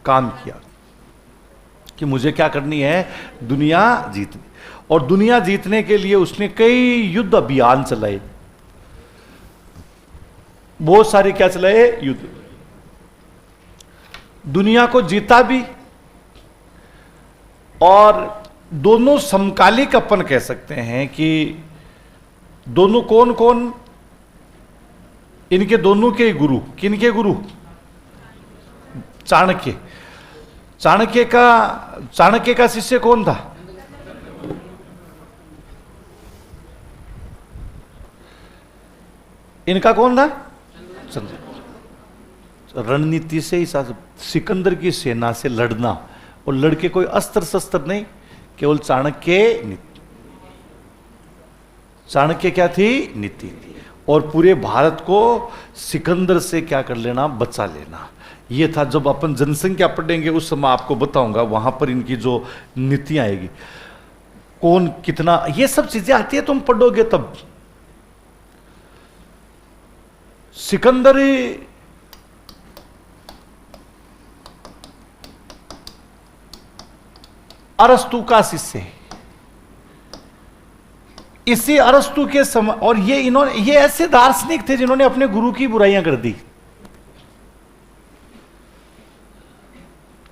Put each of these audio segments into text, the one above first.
काम किया कि मुझे क्या करनी है, दुनिया जीतनी। और दुनिया जीतने के लिए उसने कई युद्ध अभियान चलाए, बहुत सारे क्या चलाए, युद्ध। दुनिया को जीता भी, और दोनों समकालिक अपन कह सकते हैं कि दोनों कौन कौन, इनके दोनों के गुरु, किनके गुरु, चाणक्य। चाणक्य का शिष्य कौन था, इनका कौन था, चंद्र। रणनीति से हिसाब से सिकंदर की सेना से लड़ना, और लड़के कोई अस्त्र शस्त्र नहीं, केवल चाणक्य नीति। चाणक्य क्या थी, नीति थी। और पूरे भारत को सिकंदर से क्या कर लेना, बचा लेना। ये था। जब अपन जनसंख्या पढ़ेंगे उस समय आपको बताऊंगा, वहां पर इनकी जो नीति आएगी, कौन कितना, ये सब चीजें आती है, तुम पढ़ोगे तब। सिकंदर अरस्तु का शिष्य है। इसी अरस्तु के समय, और ये ऐसे दार्शनिक थे जिन्होंने अपने गुरु की बुराइयां कर दी।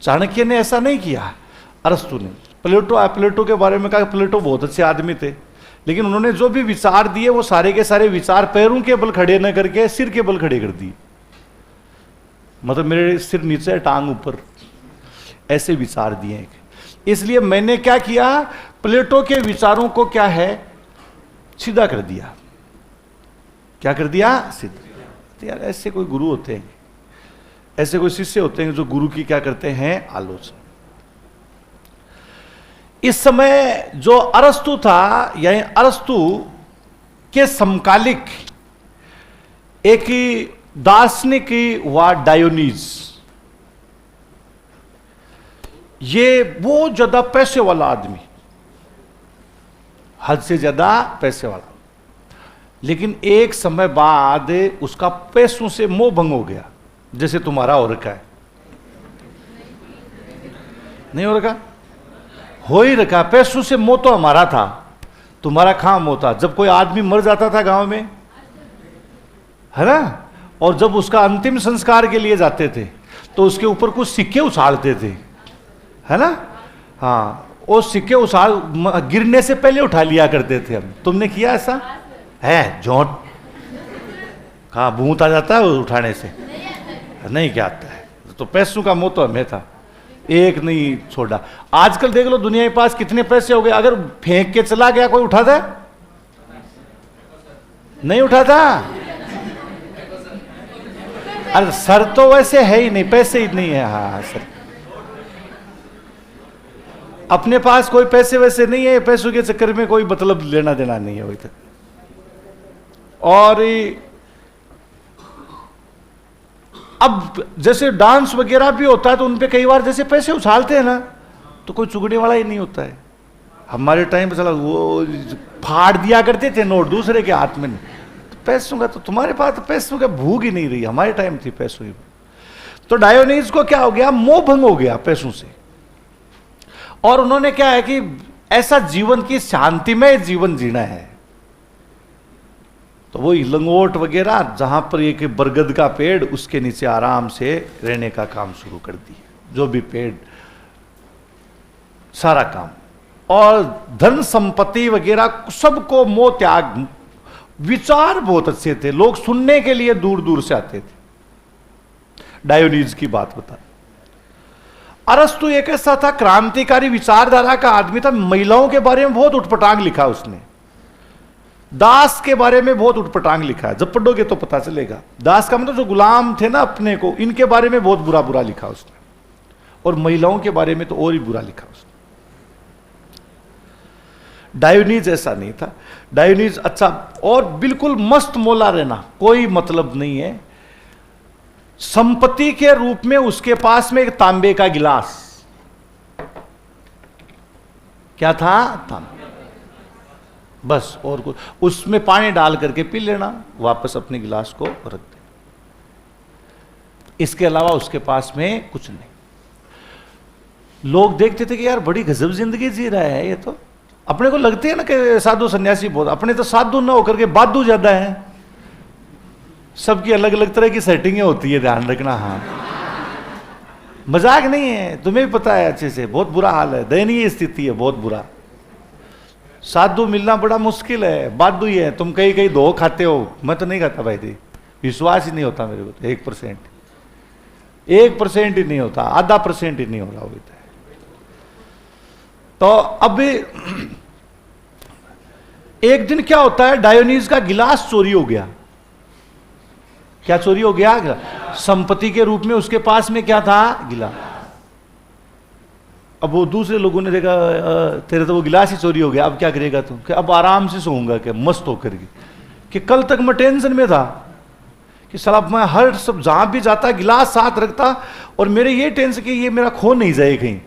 चाणक्य ने ऐसा नहीं किया, अरस्तु ने। प्लेटो के बारे में कहा, प्लेटो बहुत अच्छे आदमी थे, लेकिन उन्होंने जो भी विचार दिए वो सारे के सारे विचार पैरों के बल खड़े न करके सिर के बल खड़े कर दिए। मतलब मेरे सिर नीचे टांग ऊपर, ऐसे विचार दिए। इसलिए मैंने क्या किया, प्लेटो के विचारों को क्या है, सीधा कर दिया। क्या कर दिया, सीधा। तो यार ऐसे कोई गुरु होते हैं, ऐसे कोई शिष्य होते हैं जो गुरु की क्या करते हैं, आलोचना। इस समय जो अरस्तु था, यानी अरस्तु के समकालिक एक दार्शनिक हुआ डायोनीज। ये बहुत ज्यादा पैसे वाला आदमी, हद से ज्यादा पैसे वाला, लेकिन एक समय बाद उसका पैसों से मोह भंग हो गया, जैसे तुम्हारा हो रखा है। नहीं हो रखा, हो ही रखा। पैसों से मोह तो हमारा था, तुम्हारा कहां मोह था। जब कोई आदमी मर जाता था गांव में, है ना, और जब उसका अंतिम संस्कार के लिए जाते थे तो उसके ऊपर कुछ सिक्के उछालते थे, है ना। हाँ, वो सिक्के उछाल गिरने से पहले उठा लिया करते थे हम। तुमने किया ऐसा है, झोंट कहा भूत आ जाता है उठाने से, नहीं क्या आता है। तो पैसों का मोह तो हमें था, एक नहीं छोड़ा। आजकल देख लो दुनिया के पास कितने पैसे हो गए, अगर फेंक के चला गया कोई उठाता है, नहीं उठाता। अरे सर तो वैसे है ही नहीं, पैसे ही नहीं है। हाँ सर, अपने पास कोई पैसे वैसे नहीं है, पैसों के चक्कर में कोई मतलब लेना देना नहीं है वही तक। और अब जैसे डांस वगैरह भी होता है तो उनपे कई बार जैसे पैसे उछालते हैं ना, तो कोई चुगने वाला ही नहीं होता है। हमारे टाइम पे चला वो फाड़ दिया करते थे नोट दूसरे के हाथ में। तो पैसों का तो तुम्हारे पास तो पैसों का भूख ही नहीं रही, हमारे टाइम थी पैसों की। तो डायोनीज को क्या हो गया, मोह भंग हो गया पैसों से। और उन्होंने क्या है कि ऐसा जीवन की शांतिमय जीवन जीना है। तो वो लंगोट वगैरह, जहां पर एक बरगद का पेड़, उसके नीचे आराम से रहने का काम शुरू कर दिया। जो भी पेड़, सारा काम, और धन संपत्ति वगैरह सबको मोह त्याग। विचार बहुत अच्छे थे, लोग सुनने के लिए दूर दूर से आते थे। डायोनीज की बात बता। अरस्तु एक ऐसा था, क्रांतिकारी विचारधारा का आदमी था। महिलाओं के बारे में बहुत उठपटांग लिखा उसने। दास के बारे में बहुत उठपटांग लिखा है, जब पढ़ोगे तो पता चलेगा। दास का मतलब जो गुलाम थे ना अपने को, इनके बारे में बहुत बुरा बुरा लिखा उसने। और महिलाओं के बारे में तो और ही बुरा लिखा उसने। डायोनीज ऐसा नहीं था। डायोनीज अच्छा और बिल्कुल मस्त मौला रहना, कोई मतलब नहीं है। संपत्ति के रूप में उसके पास में एक तांबे का गिलास, क्या था, तांबे, बस। और कुछ, उसमें पानी डाल करके पी लेना, वापस अपने गिलास को रख दे। इसके अलावा उसके पास में कुछ नहीं। लोग देखते थे कि यार बड़ी गजब जिंदगी जी रहा है ये तो। अपने को लगते है ना कि साधु सन्यासी बहुत, अपने तो साधु ना होकर के बाधु ज्यादा है। सबकी अलग अलग तरह की सेटिंगें होती है, ध्यान रखना। हाँ, मजाक नहीं है, तुम्हें भी पता है अच्छे से, बहुत बुरा हाल है, दयनीय स्थिति है, बहुत बुरा। साधु मिलना बड़ा मुश्किल है, बाधु ही है। तुम कहीं कहीं दो खाते हो, मैं तो नहीं खाता भाई थी, विश्वास ही नहीं होता मेरे को तो। 1% ही नहीं होता, आधा % ही नहीं हो रहा होता है। तो अब एक दिन क्या होता है, डायोनीज का गिलास चोरी हो गया। क्या चोरी हो गया? संपत्ति के रूप में उसके पास में क्या था? गिलास। अब वो दूसरे लोगों ने देखा तेरे तो वो गिलास ही चोरी हो गया, अब क्या करेगा तू? कि अब आराम से सोऊंगा क्या, मस्त होकर के। कि कल तक मैं टेंशन में था कि साला मैं हर सब जहां भी जाता गिलास साथ रखता, और मेरे ये टेंशन कि ये मेरा खो नहीं जाए कहीं।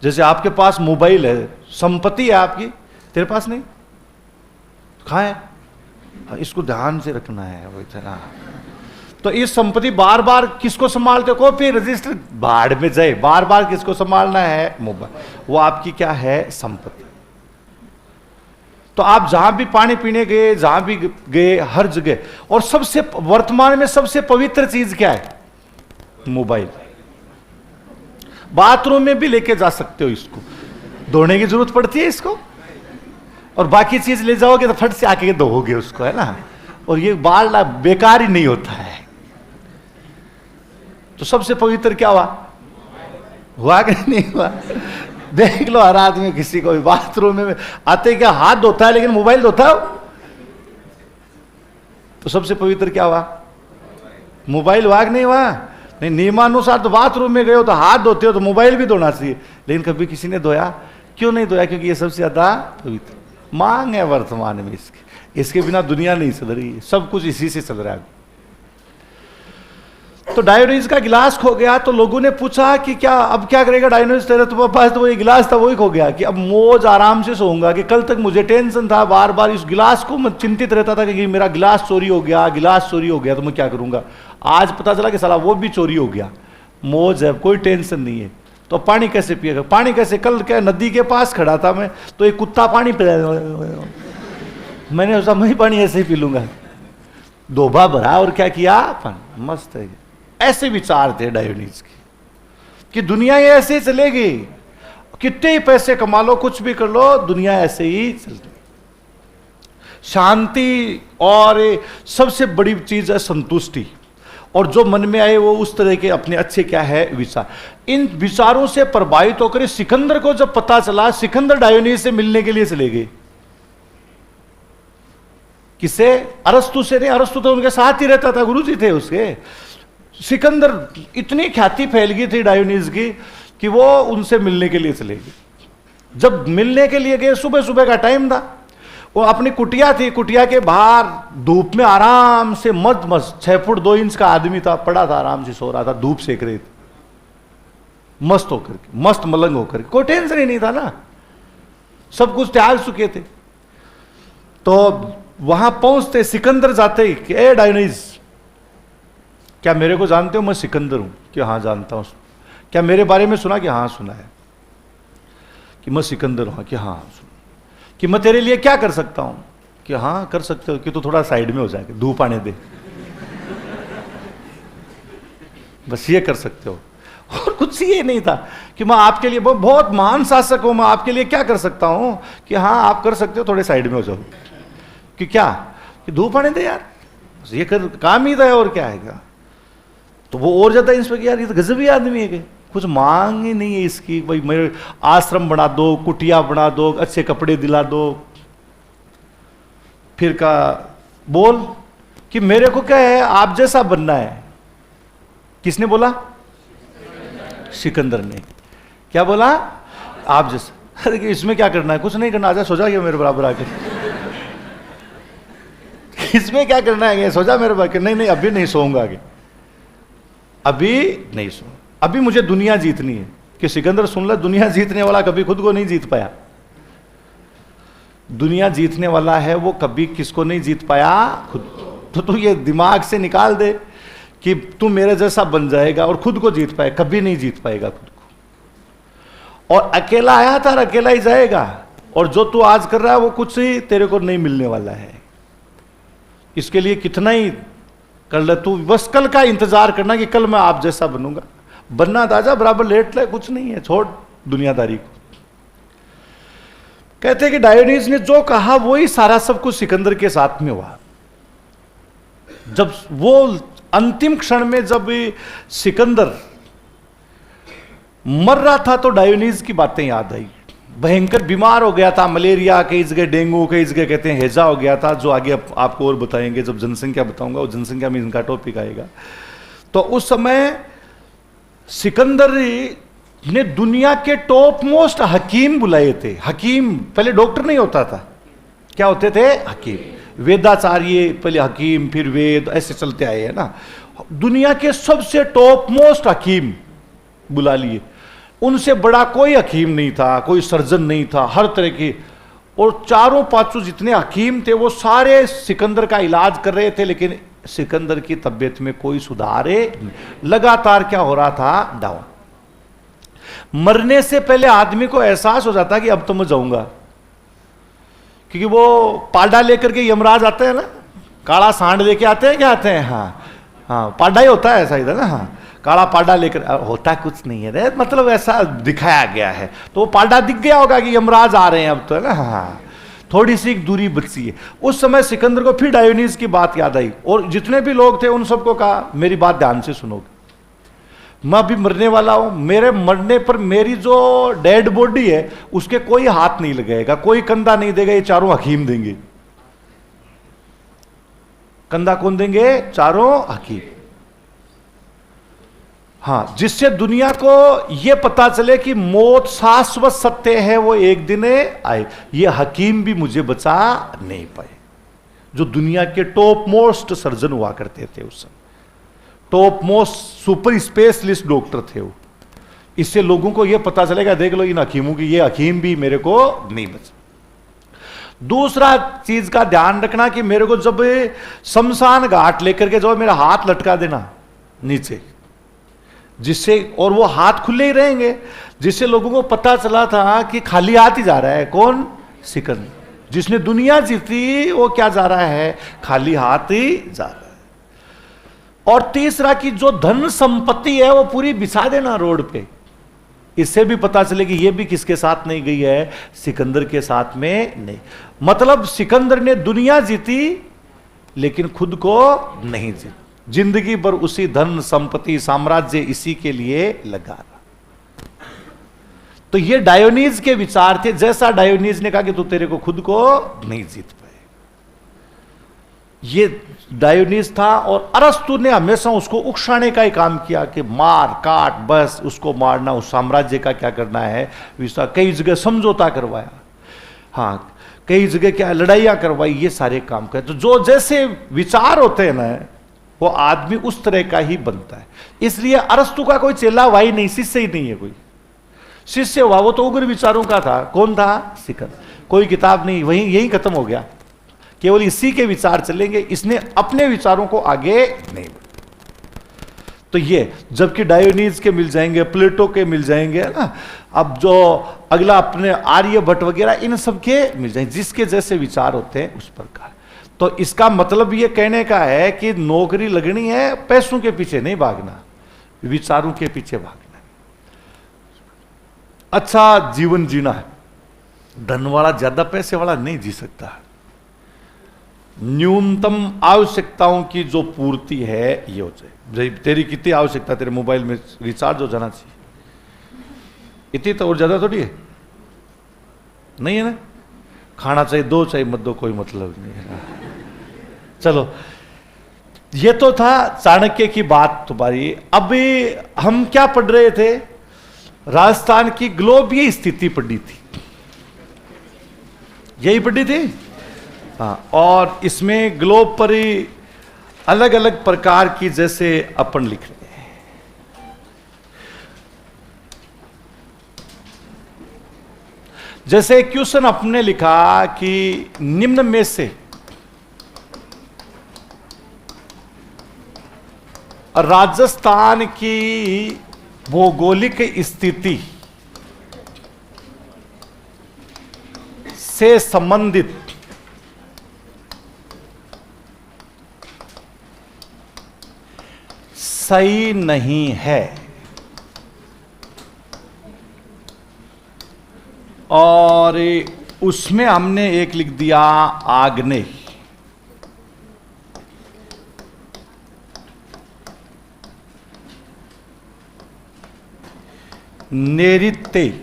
जैसे आपके पास मोबाइल है, संपत्ति है आपकी, तेरे पास नहीं, कहाँ है? इसको ध्यान से रखना है वो इतना। तो इस संपत्ति बार बार किसको संभालते हो? कॉपी रजिस्टर बाढ़ में जाए, बार बार किसको संभालना है? मोबाइल। वो आपकी क्या है? संपत्ति। तो आप जहां भी पानी पीने गए, जहां भी गए, हर जगह, और सबसे वर्तमान में सबसे पवित्र चीज क्या है? मोबाइल। बाथरूम में भी लेके जा सकते हो इसको, धोने की जरूरत पड़ती है इसको, और बाकी चीज ले जाओगे तो फट से आके धोओगे उसको, है ना। और ये बाल बेकार ही नहीं होता है। तो सबसे पवित्र क्या हुआ कि नहीं हुआ? देख लो हर आदमी किसी को भी बाथरूम में आते क्या हाथ धोता है, लेकिन मोबाइल धोता है। तो सबसे पवित्र क्या हुआ? मोबाइल हुआ कि नहीं हुआ? नहीं, नियमानुसार तो बाथरूम में गए हो तो हाथ धोते हो, तो मोबाइल भी धोना चाहिए, लेकिन कभी किसी ने धोया? क्यों नहीं धोया? क्योंकि ये सबसे ज्यादा पवित्र मांग है वर्तमान में इसके बिना दुनिया नहीं चल रही है, सब कुछ इसी से चल रहा है। तो डायोनीज का गिलास खो गया, तो लोगों ने पूछा कि क्या अब क्या करेगा डायोनीज, तेरे तो पास तो वही गिलास था, वही खो गया, कि अब मौज आराम से सोऊंगा, कि कल तक मुझे टेंशन था, बार बार इस गिलास को मैं चिंतित रहता था कि मेरा गिलास चोरी हो गया, गिलास चोरी हो गया, तो मैं क्या करूंगा। आज पता चला कि साला वो भी चोरी हो गया, मौज है, कोई टेंशन नहीं है। तो पानी कैसे पिएगा? पानी कैसे? कल क्या नदी के पास खड़ा था मैं, तो एक कुत्ता पानी पिला, मैंने सोचा मैं पानी ऐसे ही पी लूंगा, दोबा भरा और क्या किया, पानी मस्त है। ऐसे विचार थे डायोनीज के कि दुनिया ये ऐसे ही चलेगी, कितने ही पैसे कमा लो, कुछ भी कर लो, दुनिया ऐसे ही चलती। शांति और सबसे बड़ी चीज है संतुष्टि, और जो मन में आए वो उस तरह के अपने अच्छे क्या है विचार। इन विचारों से प्रभावित होकर सिकंदर को जब पता चला, सिकंदर डायोनीज से मिलने के लिए चले गए। किससे? अरस्तु से नहीं, अरस्तु तो उनके साथ ही रहता था, गुरु जी थे उसके। सिकंदर, इतनी ख्याति फैल गई थी डायोनीज की कि वो उनसे मिलने के लिए चले गए। जब मिलने के लिए गए, सुबह सुबह का टाइम था, वो अपनी कुटिया थी, कुटिया के बाहर धूप में आराम से मस्त 6 फुट 2 इंच का आदमी था, पड़ा था, आराम से सो रहा था, धूप सेक रहे थे, मस्त होकर के, मस्त मलंग होकर के, कोई टेंशन ही नहीं था ना, सब कुछ त्याग चुके थे। तो वहां पहुंचते सिकंदर जाते ही कि ए डायोनीज, क्या मेरे को जानते हो? मैं सिकंदर हूं। कि हाँ जानता हूं। क्या मेरे बारे में सुना? कि हाँ सुना है। कि मैं सिकंदर हूं। कि हाँ सुना। कि मैं तेरे लिए क्या कर सकता हूं? कि हाँ कर सकते हो, कि तू थोड़ा साइड में हो जाएगा, धूप आने दे, बस ये कर सकते हो, और कुछ ये नहीं था। कि मैं आपके लिए बहुत महान शासक हूं, मैं आपके लिए क्या कर सकता हूं? कि हाँ आप कर सकते हो, थोड़े साइड में हो जाओ। कि क्या? कि धूप आने दे यार, ये कर, काम ही था, और क्या है क्या? तो वो और ज्यादा इस पर, यार ये तो गजबी आदमी है, कि कुछ मांग ही नहीं है इसकी, भाई मेरे आश्रम बना दो, कुटिया बना दो, अच्छे कपड़े दिला दो। फिर का बोल कि मेरे को क्या है, आप जैसा बनना है। किसने बोला? सिकंदर ने। क्या बोला? आप जैसा। अरे इसमें क्या करना है? कुछ नहीं करना, आजा सो जा मेरे बराबर आके। इसमें क्या करना है? सो जा मेरे बराबर। नहीं नहीं अभी नहीं सोऊंगा आगे, अभी नहीं सो, अभी मुझे दुनिया जीतनी है। कि सिकंदर सुन ले, दुनिया जीतने वाला कभी खुद को नहीं जीत पाया। दुनिया जीतने वाला है वो कभी किसको नहीं जीत पाया? खुद। तो तू ये दिमाग से निकाल दे कि तू मेरे जैसा बन जाएगा और खुद को जीत पाए, कभी नहीं जीत पाएगा खुद को। और अकेला आया था और अकेला ही जाएगा, और जो तू आज कर रहा है वो कुछ ही तेरे को नहीं मिलने वाला है। इसके लिए कितना ही कर ले तू, बस कल का इंतजार करना कि कल मैं आप जैसा बनूंगा। बनना दादा बराबर लेट ले, कुछ नहीं है, छोड़ दुनियादारी को। कहते हैं कि डायोनिस ने जो कहा वही सारा सब कुछ सिकंदर के साथ में हुआ। जब वो अंतिम क्षण में जब सिकंदर मर रहा था तो डायोनिस की बातें याद आई। भयंकर बीमार हो गया था, मलेरिया, कई जगह डेंगू, कई जगह कहते हैं हैजा हो गया था, जो आगे आपको और बताएंगे जब जनसंख्या बताऊंगा, वो जनसंख्या में इनका टॉपिक आएगा। तो उस समय सिकंदर ने दुनिया के टॉप मोस्ट हकीम बुलाए थे। हकीम पहले डॉक्टर नहीं होता था, क्या होते थे? हकीम। वेदाचार्य पहले हकीम, फिर वेद, ऐसे चलते आए हैं ना। दुनिया के सबसे टॉप मोस्ट हकीम बुला लिए। उनसे बड़ा कोई हकीम नहीं था, कोई सर्जन नहीं था, हर तरह की। और चारों पांचों जितने हकीम थे वो सारे सिकंदर का इलाज कर रहे थे, लेकिन सिकंदर की तबीयत में कोई सुधार लगातार क्या हो रहा था? डाउन। मरने से पहले आदमी को एहसास हो जाता कि अब तो मैं जाऊंगा, क्योंकि वो पाडा लेकर के यमराज आते हैं ना, काला सांड लेके आते हैं, क्या आते हैं? हाँ हाँ, पाडा ही होता है ऐसा इधर ना। हाँ, काला पाडा लेकर होता कुछ नहीं है रे, मतलब ऐसा दिखाया गया है। तो वो पाडा दिख गया होगा कि यमराज आ रहे हैं अब तो, है ना। हाँ, थोड़ी सी दूरी बची है। उस समय सिकंदर को फिर डायोनिस की बात याद आई, और जितने भी लोग थे उन सबको कहा मेरी बात ध्यान से सुनोगे, मैं अभी मरने वाला हूं, मेरे मरने पर मेरी जो डेड बॉडी है उसके कोई हाथ नहीं लगाएगा, कोई कंधा नहीं देगा, ये चारों हकीम देंगे। कंधा कौन देंगे? चारों हकीम। हाँ, जिससे दुनिया को यह पता चले कि मौत शाश्वत सत्य है, वो एक दिन आए। ये हकीम भी मुझे बचा नहीं पाए, जो दुनिया के टॉप मोस्ट सर्जन हुआ करते थे उस समय, top most super specialist doctor थे वो। इससे लोगों को यह पता चलेगा, देख लो इन हकीमों की, ये हकीम भी मेरे को नहीं बचा। दूसरा चीज का ध्यान रखना कि मेरे को जब शमशान घाट लेकर के जाओ, मेरा हाथ लटका देना नीचे, जिससे, और वो हाथ खुले ही रहेंगे, जिससे लोगों को पता चला था कि खाली हाथ ही जा रहा है। कौन? सिकंदर। जिसने दुनिया जीती वो क्या जा रहा है? खाली हाथ ही जा रहा है। और तीसरा कि जो धन संपत्ति है वो पूरी बिछा देना रोड पे, इससे भी पता चले कि ये भी किसके साथ नहीं गई है? सिकंदर के साथ में नहीं। मतलब सिकंदर ने दुनिया जीती लेकिन खुद को नहीं जीती, जिंदगी भर उसी धन संपत्ति साम्राज्य इसी के लिए लगा रहा। तो ये डायोनिस के विचार थे। जैसा डायोनिस ने कहा कि तू तेरे को खुद को नहीं जीत पाए, ये डायोनिस था। और अरस्तु ने हमेशा उसको उकसाने का ही काम किया कि मार काट, बस उसको मारना, उस साम्राज्य का क्या करना है विस्तार। कई जगह समझौता करवाया, हाँ, कई जगह क्या लड़ाइयां करवाई, ये सारे काम करे। तो जो जैसे विचार होते हैं ना, वो आदमी उस तरह का ही बनता है। इसलिए अरस्तु का कोई चेला हुआ ही नहीं, शिष्य ही नहीं है कोई। शिष्य हुआ वो तो उग्र विचारों का था। कौन था? सिकंदर। कोई किताब नहीं, वहीं यही खत्म हो गया, केवल इसी के विचार चलेंगे, इसने अपने विचारों को आगे नहीं। तो ये जबकि डायोनिस के मिल जाएंगे, प्लेटो के मिल जाएंगे ना, अब जो अगला अपने आर्यभट्ट वगैरह, इन सब के मिल जाएंगे, जिसके जैसे विचार होते हैं उस प्रकार। तो इसका मतलब ये कहने का है कि नौकरी लगनी है, पैसों के पीछे नहीं भागना, विचारों के पीछे भागना। अच्छा जीवन जीना है, धन वाला ज्यादा पैसे वाला नहीं जी सकता। न्यूनतम आवश्यकताओं की जो पूर्ति है ये हो जाए। तेरी कितनी आवश्यकता, तेरे मोबाइल में रिचार्ज हो जाना चाहिए, इतनी तो और ज्यादा थोड़ी है, नहीं है ना। खाना चाहिए दो, चाहिए मत दो, कोई मतलब नहीं है। चलो, ये तो था चाणक्य की बात तुम्हारी। अभी हम क्या पढ़ रहे थे? राजस्थान की ग्लोबीय स्थिति पढ़ी थी, यही पढ़ी थी। हाँ, और इसमें ग्लोब पर ही अलग अलग प्रकार की, जैसे अपन लिख रहे हैं, जैसे क्वेश्चन अपने लिखा कि निम्न में से राजस्थान की भौगोलिक स्थिति से संबंधित सही नहीं है। और उसमें हमने एक लिख दिया आग्नेय। नैऋत्य,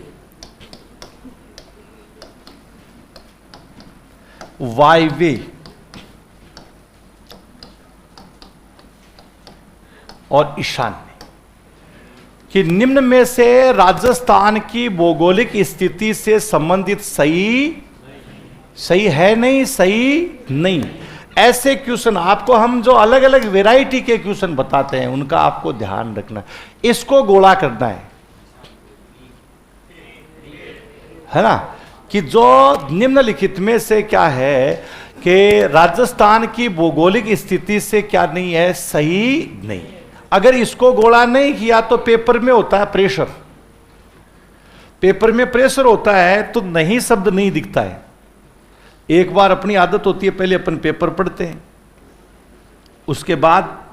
वायव्य और ईशान्य कि निम्न में से राजस्थान की भौगोलिक स्थिति से संबंधित सही है नहीं, सही नहीं। ऐसे क्वेश्चन आपको हम जो अलग अलग वैरायटी के क्वेश्चन बताते हैं उनका आपको ध्यान रखना, इसको गोला करना है ना, कि जो निम्नलिखित में से क्या है कि राजस्थान की भौगोलिक स्थिति से क्या नहीं है, सही नहीं। अगर इसको गोला नहीं किया तो पेपर में होता है प्रेशर, पेपर में प्रेशर होता है तो नहीं शब्द नहीं दिखता है। एक बार अपनी आदत होती है, पहले अपन पेपर पढ़ते हैं, उसके बाद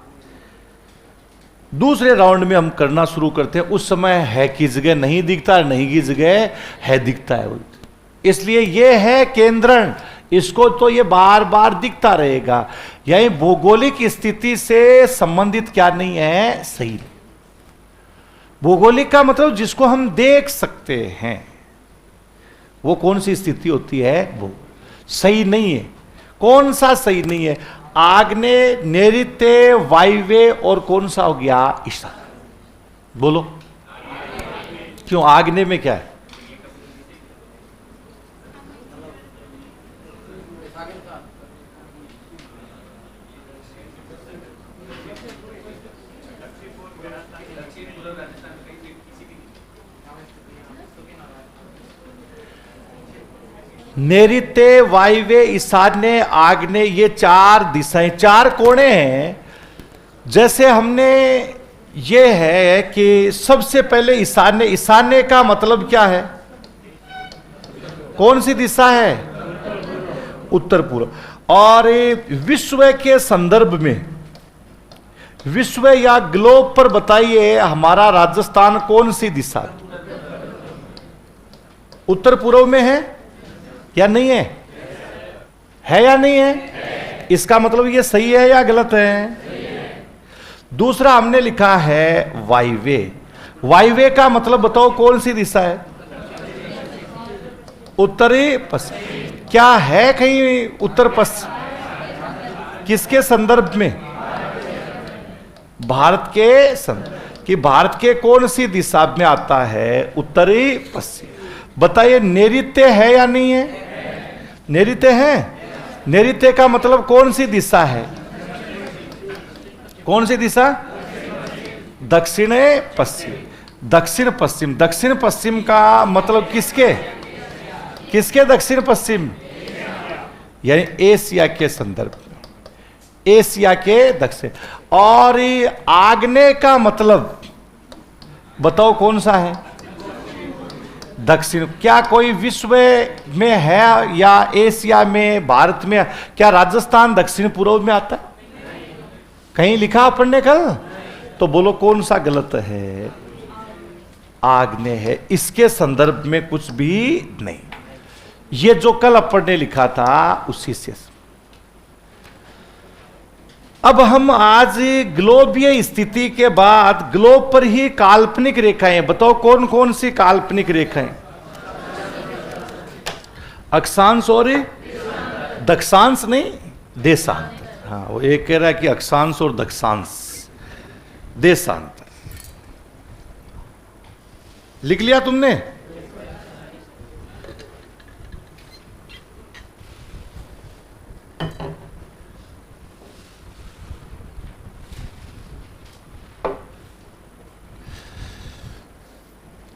दूसरे राउंड में हम करना शुरू करते हैं, उस समय है की जगह नहीं दिखता, नहीं की जगह है दिखता है। इसलिए यह है केंद्रण, इसको तो ये बार बार दिखता रहेगा। यही भौगोलिक स्थिति से संबंधित क्या नहीं है, सही। भौगोलिक का मतलब जिसको हम देख सकते हैं, वो कौन सी स्थिति होती है, वो सही नहीं है। कौन सा सही नहीं है? आग्नेय, नैऋत्य, वायव्य और कौन सा हो गया, ईशान। बोलो क्यों? आग्नेय में क्या है? नैऋत्य, वायव्य, ईशान्य, आग्नेय, ये चार दिशाएं, चार कोणे हैं। जैसे हमने ये है कि सबसे पहले ईशान्य, ईशान्य का मतलब क्या है? कौन सी दिशा है? उत्तर पूर्व। और विश्व के संदर्भ में, विश्व या ग्लोब पर बताइए हमारा राजस्थान कौन सी दिशा? उत्तर पूर्व में है या नहीं है? है या नहीं है? इसका मतलब ये सही है या गलत है? दूसरा हमने लिखा है वायव्य। वायव्य का मतलब बताओ कौन सी दिशा है? उत्तरी पश्चिम। क्या है कहीं उत्तर पश्चिम? किसके संदर्भ में? भारत के संदर्भ। कि भारत के कौन सी दिशा में आता है? उत्तरी पश्चिम। बताइए नैऋत्य है या नहीं है? नैऋत्य है। नैऋत्य का मतलब कौन सी दिशा है? कौन सी दिशा? दक्षिण पश्चिम। दक्षिण पश्चिम। दक्षिण पश्चिम का मतलब किसके? किसके दक्षिण पश्चिम? यानी एशिया के संदर्भ में, एशिया के दक्षिण। और आग्नेय का मतलब बताओ कौन सा है? दक्षिण। क्या कोई विश्व में है या एशिया में, भारत में, क्या राजस्थान दक्षिण पूर्व में आता है? कहीं लिखा अपन ने कल? तो बोलो कौन सा गलत है? आग्नेय है। इसके संदर्भ में कुछ भी नहीं। ये जो कल अपन ने लिखा था उसी से। अब हम आज ग्लोबीय स्थिति के बाद ग्लोब पर ही काल्पनिक रेखाएं, बताओ कौन कौन सी काल्पनिक रेखाएं? अक्षांश और दक्षांश, नहीं देशांतर। हाँ, वो एक कह रहा है कि अक्षांश और दक्षांश, देशांतर। लिख लिया तुमने?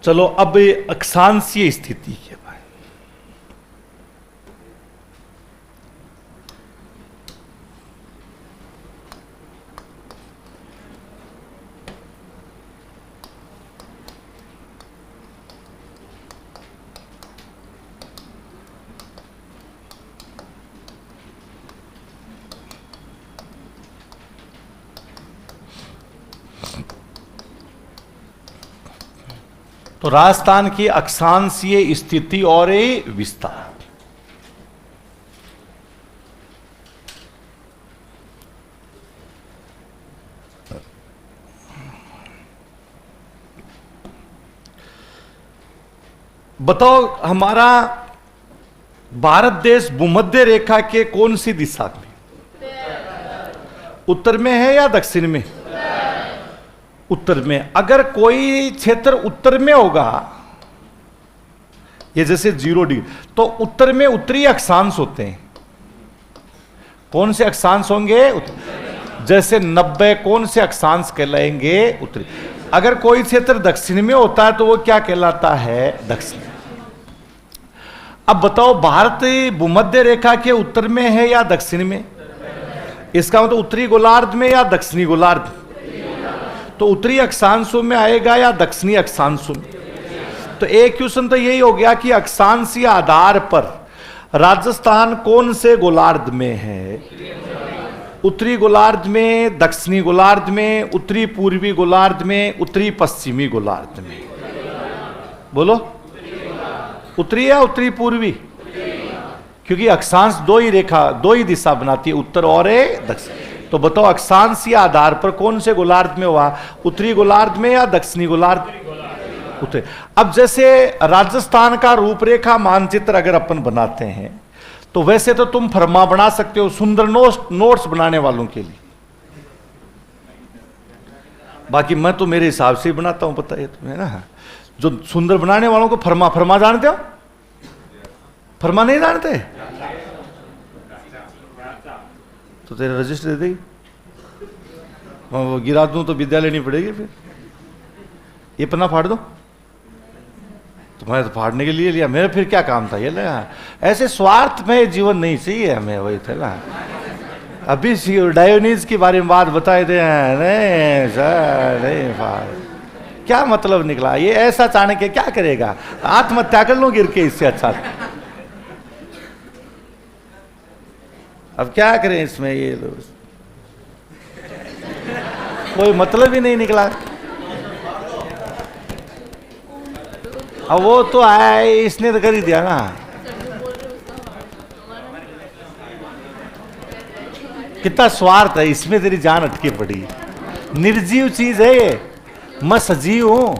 चलो अब अक्षांशीय स्थिति के बारे में। तो राजस्थान की अक्षांशीय स्थिति और विस्तार। बताओ हमारा भारत देश भूमध्य रेखा के कौन सी दिशा में? उत्तर में है या दक्षिण में? उत्तर में। अगर कोई क्षेत्र उत्तर में होगा, ये जैसे 0 डिग्री, तो उत्तर में उत्तरी अक्षांश होते हैं। कौन से अक्षांश होंगे? जैसे 90 कौन से अक्षांश कहलाएंगे? उत्तरी। अगर कोई क्षेत्र दक्षिण में होता है तो वो क्या कहलाता है? दक्षिण। अब बताओ भारत भूमध्य रेखा के उत्तर में है या दक्षिण में? इसका मतलब उत्तरी गोलार्ध में या दक्षिणी गोलार्ध? तो उत्तरी अक्षांशों में आएगा या दक्षिणी अक्षांशों में? तो एक क्वेश्चन तो यही हो गया कि अक्षांशीय आधार पर राजस्थान कौन से गोलार्ध में है? उत्तरी गोलार्ध में, दक्षिणी गोलार्ध में, उत्तरी पूर्वी गोलार्ध में, उत्तरी पश्चिमी गोलार्ध में? बोलो, उत्तरी या उत्तरी पूर्वी? क्योंकि अक्षांश दो ही दिशा बनाती है, उत्तर और दक्षिण। तो बताओ अक्षांशीय आधार पर कौन से गोलार्ध में हुआ? उत्तरी गोलार्ध में या दक्षिणी गोलार्ध? उत्तरी। अब जैसे राजस्थान का रूपरेखा मानचित्र अगर अपन बनाते हैं तो वैसे तो तुम फरमा बना सकते हो सुंदर नोट्स बनाने वालों के लिए। बाकी मैं तो मेरे हिसाब से ही बनाता हूं, पता है तुम्हें ना। जो सुंदर बनाने वालों को फरमा जानते हो? फरमा नहीं जानते तो तेरे रजिस्टर दे देगी, वो गिरा दूं तो विद्या लेनी पड़ेगी। फिर ये पन्ना फाड़ दो, तुम्हारे तो फाड़ने के लिए लिया, मेरा फिर क्या काम था ये लगा। ऐसे स्वार्थ में जीवन नहीं चाहिए हमें, वही था ना। अभी डायोनीज के बारे में बात बताए थे, नहीं सर नहीं फाड़, क्या मतलब निकला? ये ऐसा चाणक्य क्या करेगा? आत्महत्या कर लो गिर के, इससे अच्छा। अब क्या करें इसमें, ये लोग कोई मतलब ही नहीं निकला। अब वो तो आया, इसने तो कर ही दिया ना। कितना स्वार्थ है इसमें, तेरी जान अटकी पड़ी। निर्जीव चीज है ये, मैं सजीव हूं।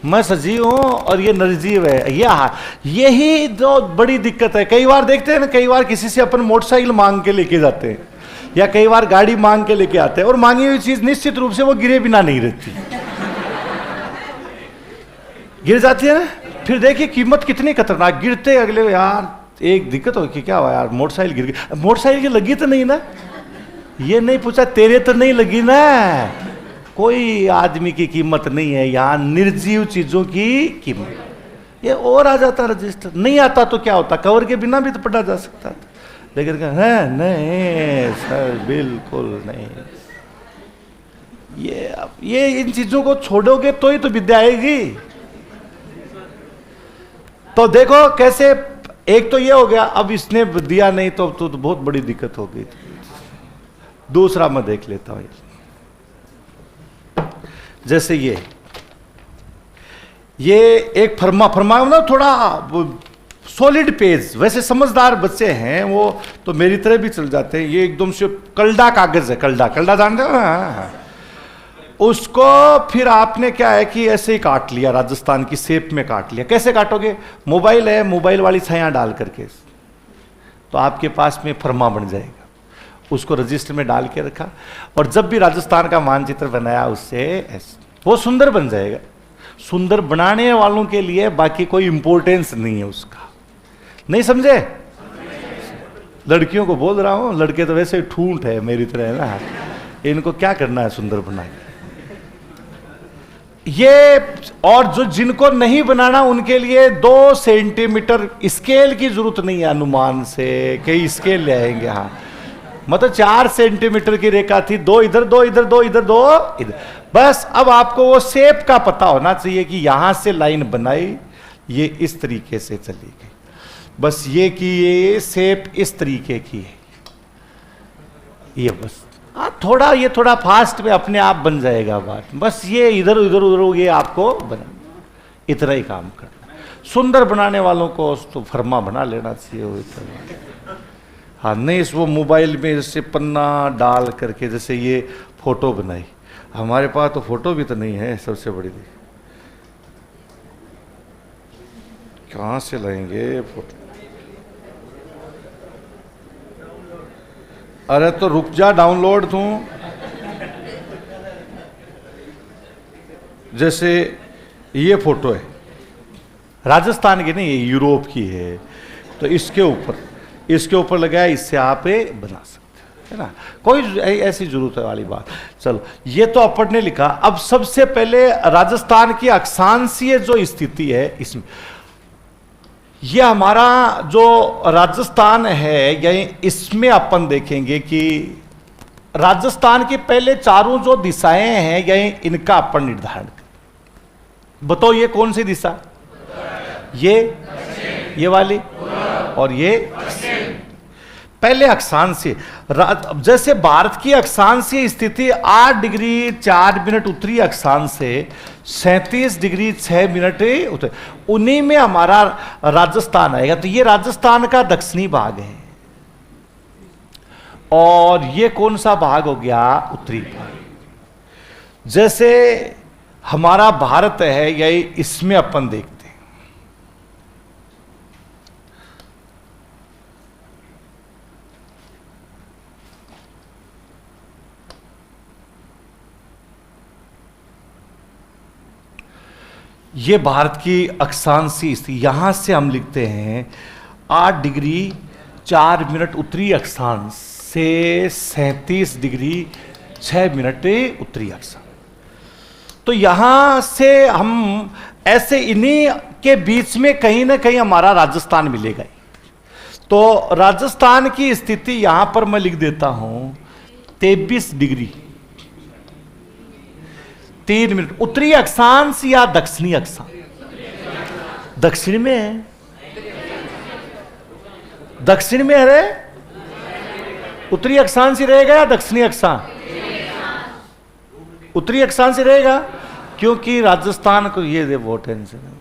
मैं सजीव हूं और ये निर्जीव है। यही जो बड़ी दिक्कत है। कई बार देखते हैं ना, कई बार किसी से अपन मोटरसाइकिल मांग के लेके जाते हैं या कई बार गाड़ी मांग के लेके आते हैं और मांगी हुई चीज निश्चित रूप से वो गिरे बिना नहीं रहती, गिर जाती है ना। फिर देखिए कीमत कितनी खतरनाक, गिरते अगले यार एक दिक्कत हो कि क्या हुआ यार, मोटरसाइकिल गिर गई। मोटरसाइकिल की लगी तो नहीं ना, ये नहीं पूछा तेरे तो नहीं लगी ना। कोई आदमी की कीमत नहीं है यहाँ, निर्जीव चीजों की कीमत। ये और आ जाता रजिस्टर, नहीं आता तो क्या होता, कवर के बिना भी तो पढ़ा जा सकता था, लेकिन है नहीं सर बिल्कुल नहीं। ये इन चीजों को छोड़ोगे तो ही तो विद्या आएगी। तो देखो कैसे, एक तो ये हो गया, अब इसने दिया नहीं तो बहुत बड़ी दिक्कत हो गई। दूसरा मैं देख लेता हूं, जैसे ये एक फरमा ना, थोड़ा सॉलिड पेज। वैसे समझदार बच्चे हैं वो तो मेरी तरह भी चल जाते हैं। ये एकदम से कलडा कागज है, कलडा जानते हो ना। उसको फिर आपने क्या है कि ऐसे ही काट लिया, राजस्थान की शेप में काट लिया। कैसे काटोगे? मोबाइल है, मोबाइल वाली छाया डाल करके तो आपके पास में फरमा बन जाएगा। उसको रजिस्टर में डाल के रखा और जब भी राजस्थान का मानचित्र बनाया उससे वो सुंदर बन जाएगा। सुंदर बनाने वालों के लिए बाकी कोई इंपॉर्टेंस नहीं है उसका, नहीं समझे? लड़कियों को बोल रहा हूं, लड़के तो वैसे ठूंठ है मेरी तरह है ना, इनको क्या करना है सुंदर बना के। ये और जो जिनको नहीं बनाना उनके लिए 2 सेंटीमीटर स्केल की जरूरत नहीं है, अनुमान से कई स्केल ले आएंगे। हाँ मतलब 4 सेंटीमीटर की रेखा थी, 2 इधर 2 इधर 2 इधर 2 इधर, बस। अब आपको वो शेप का पता होना चाहिए कि यहां से लाइन बनाई, ये इस तरीके से चली गई, बस ये कि ये शेप इस तरीके की है, ये बस। थोड़ा ये थोड़ा फास्ट में अपने आप बन जाएगा बात, बस ये इधर उधर उधर ये आपको बना, इतना ही काम करना। सुंदर बनाने वालों को तो फरमा बना लेना चाहिए वो इतना। हाँ नहीं, इस वो मोबाइल में जैसे पन्ना डाल करके जैसे ये फोटो बनाई, हमारे पास तो फोटो भी तो नहीं है, सबसे बड़ी थी, कहाँ से लाएंगे फोटो? अरे तो रुक जा, डाउनलोड तू। जैसे ये फोटो है, राजस्थान की नहीं, ये यूरोप की है, तो इसके ऊपर लगाया, इससे आप बना सकते है ना, कोई ऐसी जरूरत वाली बात। चलो ये तो अपन ने लिखा। अब सबसे पहले राजस्थान की अक्षांशीय जो स्थिति है, इसमें ये हमारा जो राजस्थान है, यही इसमें अपन देखेंगे कि राजस्थान की पहले चारों जो दिशाएं हैं, यही इनका अपन निर्धारण करें। बताओ ये कौन सी दिशा? ये वाली और ये पहले अक्षांशीय। जैसे भारत की अक्षांशीय स्थिति 8 डिग्री 4 मिनट उत्तरी अक्षांश से 37 डिग्री 6 मिनट उत्तर, उन्हीं में हमारा राजस्थान आएगा। तो ये राजस्थान का दक्षिणी भाग है, और ये कौन सा भाग हो गया? उत्तरी भाग। जैसे हमारा भारत है, यही इसमें अपन देखते हैं, ये भारत की अक्षांशीय स्थिति। यहां से हम लिखते हैं 8 डिग्री 4 मिनट उत्तरी अक्षांश से 37 डिग्री 6 मिनट उत्तरी अक्षांश। तो यहां से हम ऐसे इन्हीं के बीच में कहीं ना कहीं हमारा राजस्थान मिलेगा। तो राजस्थान की स्थिति यहां पर मैं लिख देता हूं 23 डिग्री 3 मिनट उत्तरी अक्षांश या दक्षिणी अक्षांश? दक्षिण में है, दक्षिण में है। उत्तरी अक्षांश ही रहेगा या दक्षिणी अक्षांश? उत्तरी अक्षांश ही रहेगा, क्योंकि राजस्थान को ये दे वो टेंशन है,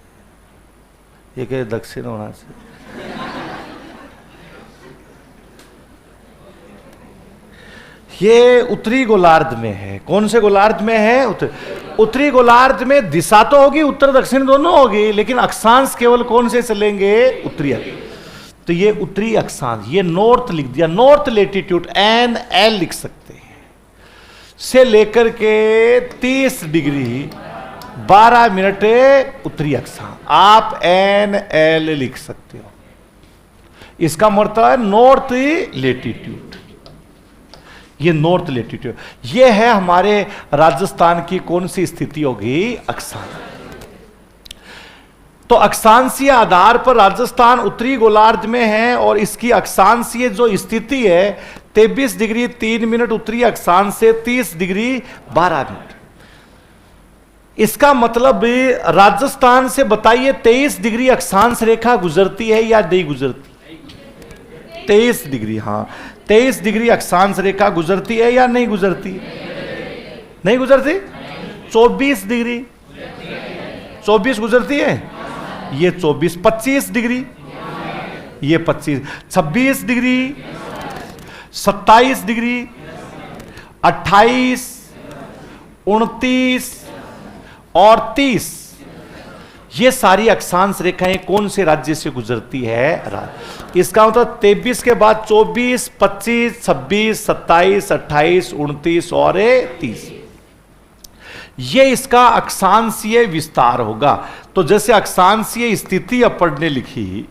ये कहे दक्षिण होना चाहिए। ये उत्तरी गोलार्ध में है। कौन से गोलार्ध में है? उत्तरी गोलार्ध में दिशा तो होगी, उत्तर दक्षिण दोनों होगी, लेकिन अक्षांश केवल कौन से चलेंगे? उत्तरी। तो ये उत्तरी अक्षांश, ये नॉर्थ लिख दिया, नॉर्थ लेटीट्यूड NL लिख सकते हैं, से लेकर के 30 डिग्री 12 मिनट उत्तरी अक्षांश आप NL लिख सकते हो। इसका मतलब है नॉर्थ लेटीट्यूड, ये नॉर्थ लेटीट्यूड। ये है हमारे राजस्थान की कौन सी स्थिति होगी? अक्षांश। तो अक्षांशीय आधार पर राजस्थान उत्तरी गोलार्ध में है, और इसकी अक्षांशीय जो स्थिति है 23 डिग्री 3 मिनट उत्तरी अक्षांश से 30 डिग्री 12 मिनट। इसका मतलब राजस्थान से बताइए 23 डिग्री अक्षांश रेखा गुजरती है या नहीं गुजरती? 23 डिग्री, हाँ 23 डिग्री अक्षांश रेखा गुजरती है या नहीं गुजरती? नहीं गुजरती। 24 डिग्री 24 गुजरती है, ये 24। 25 डिग्री, ये 25। 26 डिग्री, 27 डिग्री, 28, 29 और 30, ये सारी अक्षांश रेखाएं कौन से राज्य से गुजरती है? इसका मतलब 23 के बाद 24, 25, 26, 27, 28, 29 और 30, ये इसका अक्षांशीय विस्तार होगा। तो जैसे अक्षांशीय स्थिति अपन ने लिखी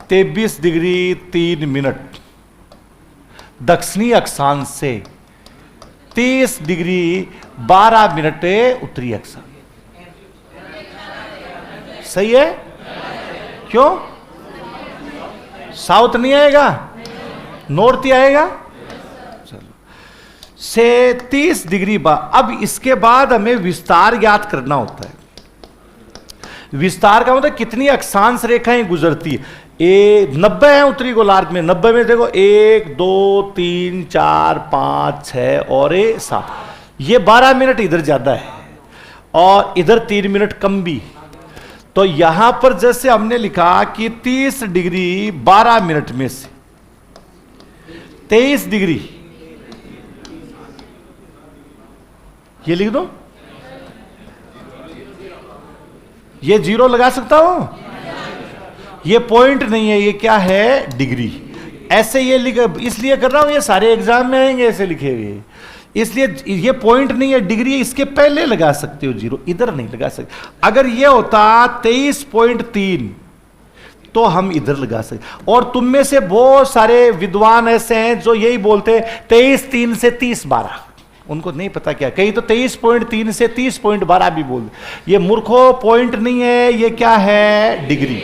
23 डिग्री 3 मिनट दक्षिणी अक्षांश से 30 डिग्री 12 मिनट उत्तरी अक्षांश। सही है? क्यों? साउथ नहीं आएगा, नॉर्थ ही आएगा। चलो, से 30 डिग्री अब इसके बाद हमें विस्तार ज्ञात करना होता है। विस्तार का मतलब कितनी अक्षांश रेखाएं गुजरती है। ए 90 है उत्तरी गोलार्ध में। 90 में देखो 1 2 3 4 5 6 और 7, ये 12 मिनट इधर ज्यादा है और इधर 3 मिनट कम भी। तो यहां पर जैसे हमने लिखा कि 30 डिग्री 12 मिनट में से 23 डिग्री, ये लिख दो, ये जीरो लगा सकता हूं, ये पॉइंट नहीं है, ये क्या है, डिग्री। ऐसे ये लिख, इसलिए कर रहा हूं, ये सारे एग्जाम में आएंगे ऐसे लिखे हुए, इसलिए ये पॉइंट नहीं है, डिग्री है, इसके पहले लगा सकते हो जीरो, इधर नहीं लगा सकते। अगर ये होता 23.3 तो हम इधर लगा सकते। और तुम में से बहुत सारे विद्वान ऐसे हैं जो यही बोलते हैं 23.3 से 30.12, उनको नहीं पता क्या, कहीं तो 23.3 से 30.12 भी बोल। ये मूर्खों, पॉइंट नहीं है, ये क्या है, डिग्री।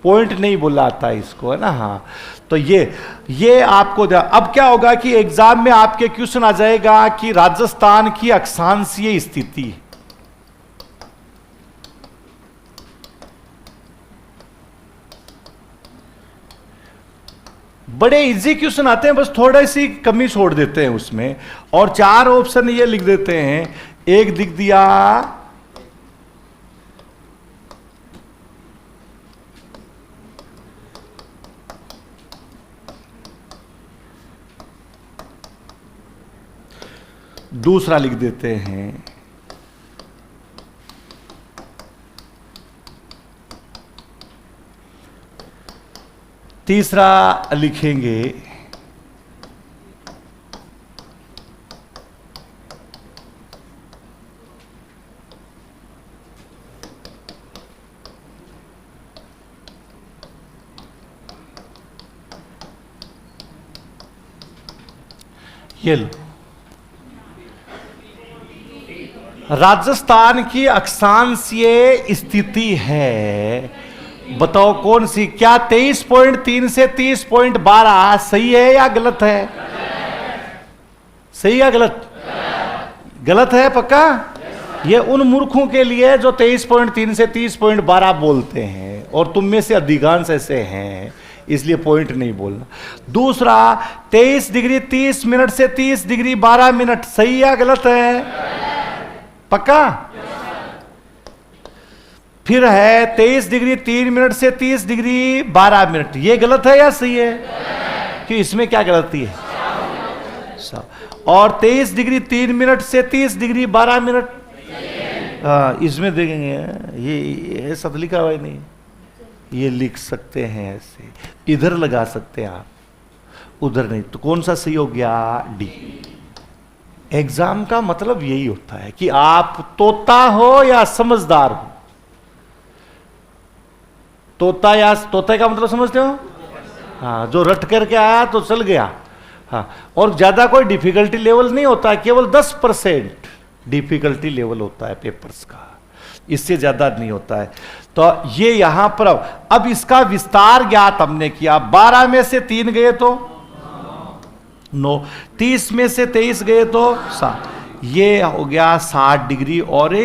पॉइंट नहीं बोला आता इसको, है ना। हाँ, तो ये आपको अब क्या होगा कि एग्जाम में आपके क्वेश्चन आ जाएगा कि राजस्थान की अक्षांशीय स्थिति, बड़े इजी क्वेश्चन आते हैं, बस थोड़ी सी कमी छोड़ देते हैं उसमें, और 4 ऑप्शन ये लिख देते हैं। एक लिख दिया दूसरा लिख देते हैं, तीसरा लिखेंगे, ये लो, राजस्थान की अक्षांशीय स्थिति है, बताओ कौन सी, क्या 23.3 से 30.12 सही है या गलत है? सही या गलत? गलत है पक्का? ये उन मूर्खों के लिए जो 23.3 से 30.12 बोलते हैं, और तुम में से अधिकांश ऐसे हैं, इसलिए पॉइंट नहीं बोलना। दूसरा 23 डिग्री 30 मिनट से 30 डिग्री 12 मिनट सही या गलत है? पक्का? फिर है 23 डिग्री 3 मिनट से 30 डिग्री 12 मिनट, ये गलत है या सही है? कि इसमें क्या गलती है? और 23 डिग्री 3 मिनट से 30 डिग्री 12 मिनट, इसमें देखेंगे ये सब लिखा हुआ नहीं, ये लिख सकते हैं ऐसे, इधर लगा सकते हैं आप, उधर नहीं। तो कौन सा सही हो गया? डी। एग्जाम का मतलब यही होता है कि आप तोता हो या समझदार हो। तोता या तोते का मतलब समझते हो? हाँ, जो रट करके आया तो चल गया। हाँ, और ज्यादा कोई डिफिकल्टी लेवल नहीं होता, केवल 10% डिफिकल्टी लेवल होता है पेपर्स का, इससे ज्यादा नहीं होता है। तो ये यहां पर अब इसका विस्तार ज्ञात हमने किया। 12 में से 3 गए तो 9, 30 में से 23 गए तो 7, ये हो गया 60 डिग्री और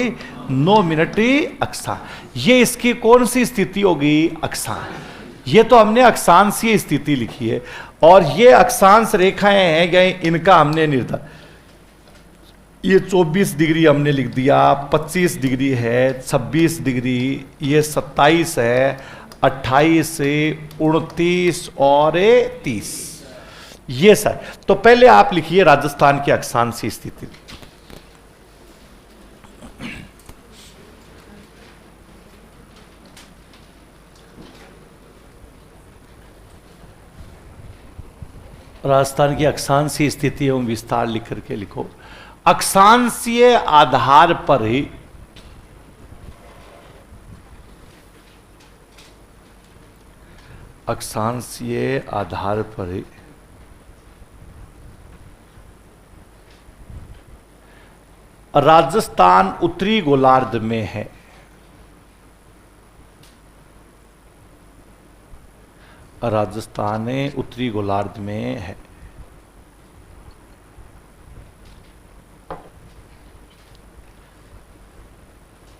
9 मिनट अक्षांश। ये इसकी कौन सी स्थिति होगी? अक्षांश। ये तो हमने अक्षांशीय स्थिति लिखी है, और ये अक्षांश रेखाएं हैं, इनका हमने निर्धारण, ये 24 डिग्री हमने लिख दिया, 25 डिग्री है, 26 डिग्री, ये 27 है, 28 से 29 और 30, ये सर। तो पहले आप लिखिए राजस्थान की अक्षांशीय स्थिति। राजस्थान की अक्षांशीय स्थिति एवं विस्तार लिख करके लिखो। अक्षांशीय आधार पर ही अक्षांशीय आधार पर ही राजस्थान उत्तरी गोलार्ध में है। राजस्थान उत्तरी गोलार्ध में है।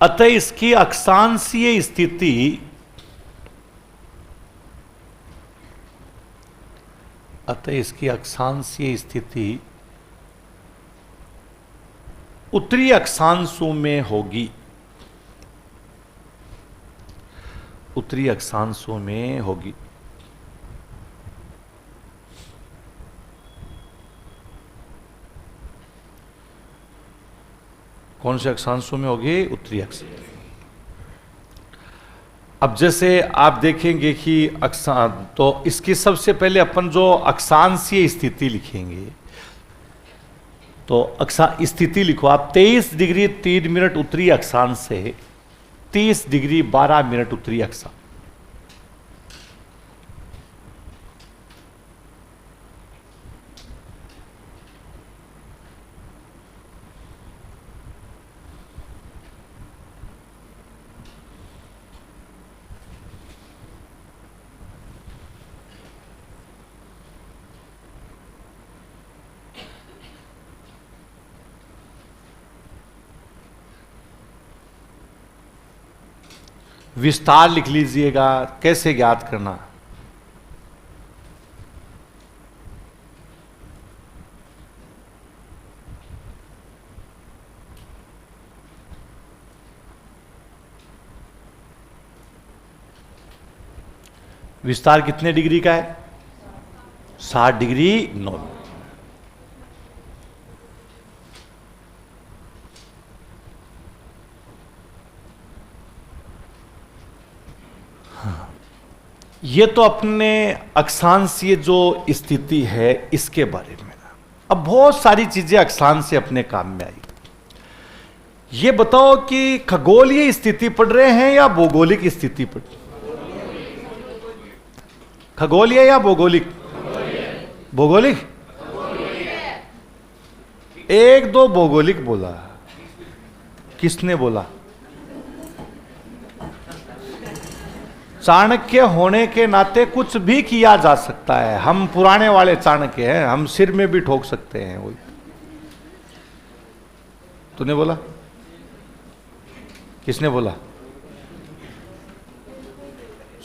अतः इसकी अक्षांशीय स्थिति अतः इसकी अक्षांशीय स्थिति उत्तरी अक्षांशों में होगी, उत्तरी अक्षांशों में होगी। कौन से अक्षांशों में होगी? उत्तरी अक्षांश। अब जैसे आप देखेंगे कि तो इसकी सबसे पहले अपन जो अक्षांशीय स्थिति लिखेंगे, तो स्थिति लिखो आप 23 डिग्री 3 मिनट उत्तरी अक्षांश से 30 डिग्री 12 मिनट उत्तरी अक्षांश। विस्तार लिख लीजिएगा, कैसे ज्ञात करना। विस्तार कितने डिग्री का है? 60 डिग्री 9। ये तो अपने अक्षांशीय जो स्थिति है इसके बारे में। अब बहुत सारी चीजें अक्षांश से अपने काम में आई। ये बताओ कि खगोलीय स्थिति पढ़ रहे हैं या भौगोलिक स्थिति पढ़? खगोलीय या भौगोलिक? भौगोलिक। एक दो भौगोलिक बोला, किसने बोला? चाणक्य होने के नाते कुछ भी किया जा सकता है। हम पुराने वाले चाणक्य हैं, हम सिर में भी ठोक सकते हैं। वही तूने बोला? किसने बोला?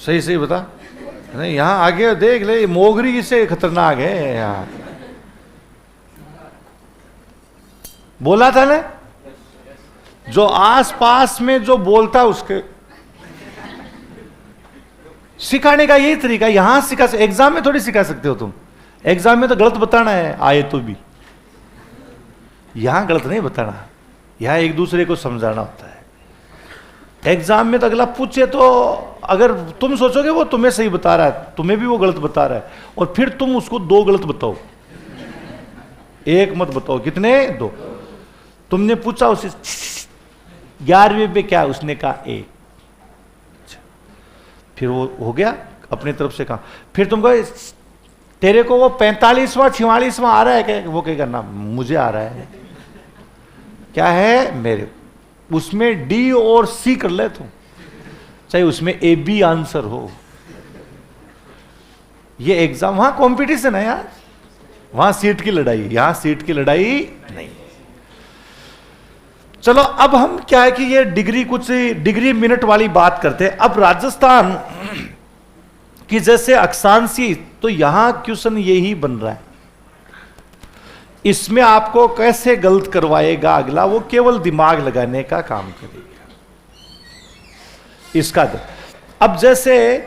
सही सही बता। नहीं, यहां आगे देख ले, मोगरी से खतरनाक है। यहां बोला था ना, जो आसपास में जो बोलता उसके सिखाने का यही तरीका। यहां सिखा, एग्जाम में थोड़ी सिखा सकते हो तुम। एग्जाम में तो गलत बताना है, आए तो भी। यहां गलत नहीं बताना, यहां एक दूसरे को समझाना होता है। एग्जाम में तो अगला पूछे तो अगर तुम सोचोगे वो तुम्हें सही बता रहा है, तुम्हें भी वो गलत बता रहा है, और फिर तुम उसको 2 गलत बताओ, एक मत बताओ। कितने? 2। तुमने पूछा उसे 11वें पे क्या, उसने कहा 1, फिर वो हो गया अपने तरफ से कहा। फिर तुम कहो तेरे को वो 45वां 44वां आ रहा है क्या? वो कहेगा ना, मुझे आ रहा है। क्या है? मेरे। उसमें डी और सी कर ले तुम, चाहे उसमें ए बी आंसर हो। ये एग्जाम, वहां कंपटीशन है यार, वहां सीट की लड़ाई, यहां सीट की लड़ाई नहीं। चलो अब हम क्या है कि ये डिग्री, कुछ डिग्री मिनट वाली बात करते हैं। अब राजस्थान की जैसे अक्षांशीय, तो यहां क्वेश्चन यही बन रहा है। इसमें आपको कैसे गलत करवाएगा अगला, वो केवल दिमाग लगाने का काम करेगा इसका। अब जैसे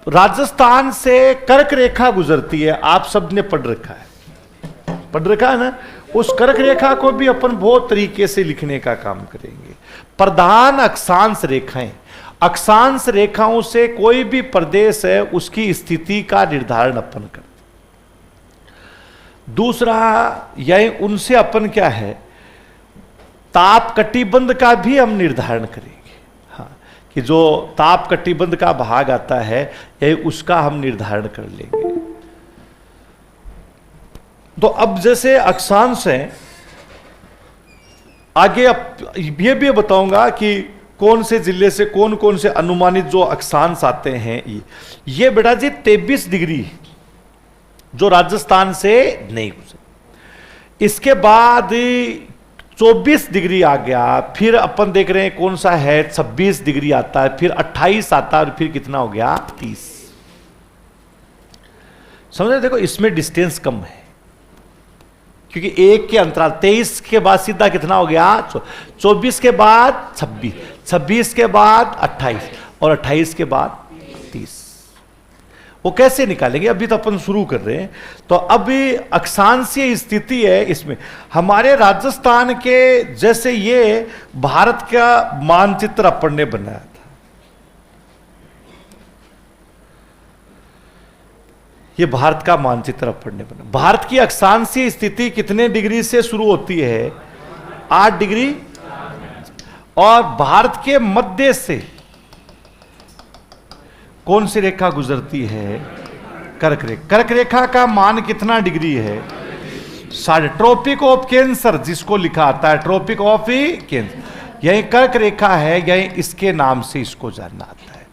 राजस्थान से कर्क रेखा गुजरती है, आप सबने पढ़ रखा है ना। उस कर्क रेखा को भी अपन बहुत तरीके से लिखने का काम करेंगे। प्रधान अक्षांश रेखाएं, अक्षांश रेखाओं से कोई भी प्रदेश है उसकी स्थिति का निर्धारण अपन करते। दूसरा, यह उनसे अपन क्या है, ताप कटिबंध का भी हम निर्धारण करेंगे। हाँ, कि जो ताप कटिबंध का भाग आता है यह उसका हम निर्धारण कर लेंगे। तो अब जैसे अक्षांश हैं, आगे अब ये भी बताऊंगा कि कौन से जिले से कौन कौन से अनुमानित जो अक्षांश आते हैं। ये बेटा जी 23 डिग्री जो राजस्थान से नहीं गुजरे। इसके बाद 24 डिग्री आ गया, फिर अपन देख रहे हैं कौन सा है, 26 डिग्री आता है, फिर 28 आता है, और फिर कितना हो गया 30। समझ रहे? देखो इसमें डिस्टेंस कम है, क्योंकि एक के अंतराल 23 के बाद सीधा कितना हो गया 24 के बाद 26, 26 के बाद 28 और 28 के बाद 30। वो कैसे निकालेंगे? अभी तो अपन शुरू कर रहे हैं। तो अभी अक्षांशीय स्थिति है इसमें। हमारे राजस्थान के जैसे ये भारत का मानचित्र अपन ने बनाया था, ये भारत का मानचित्र अपन ने बनाया। भारत की अक्षांशीय स्थिति कितने डिग्री से शुरू होती है? 8 डिग्री। और भारत के मध्य से कौन सी रेखा गुजरती है? कर्क रेखा। कर्क रेखा का मान कितना डिग्री है? 60। ट्रॉपिक ऑफ कैंसर जिसको लिखा आता है, ट्रॉपिक ऑफ कैंसर, यही कर्क रेखा है, यही इसके नाम से इसको जानना आता है।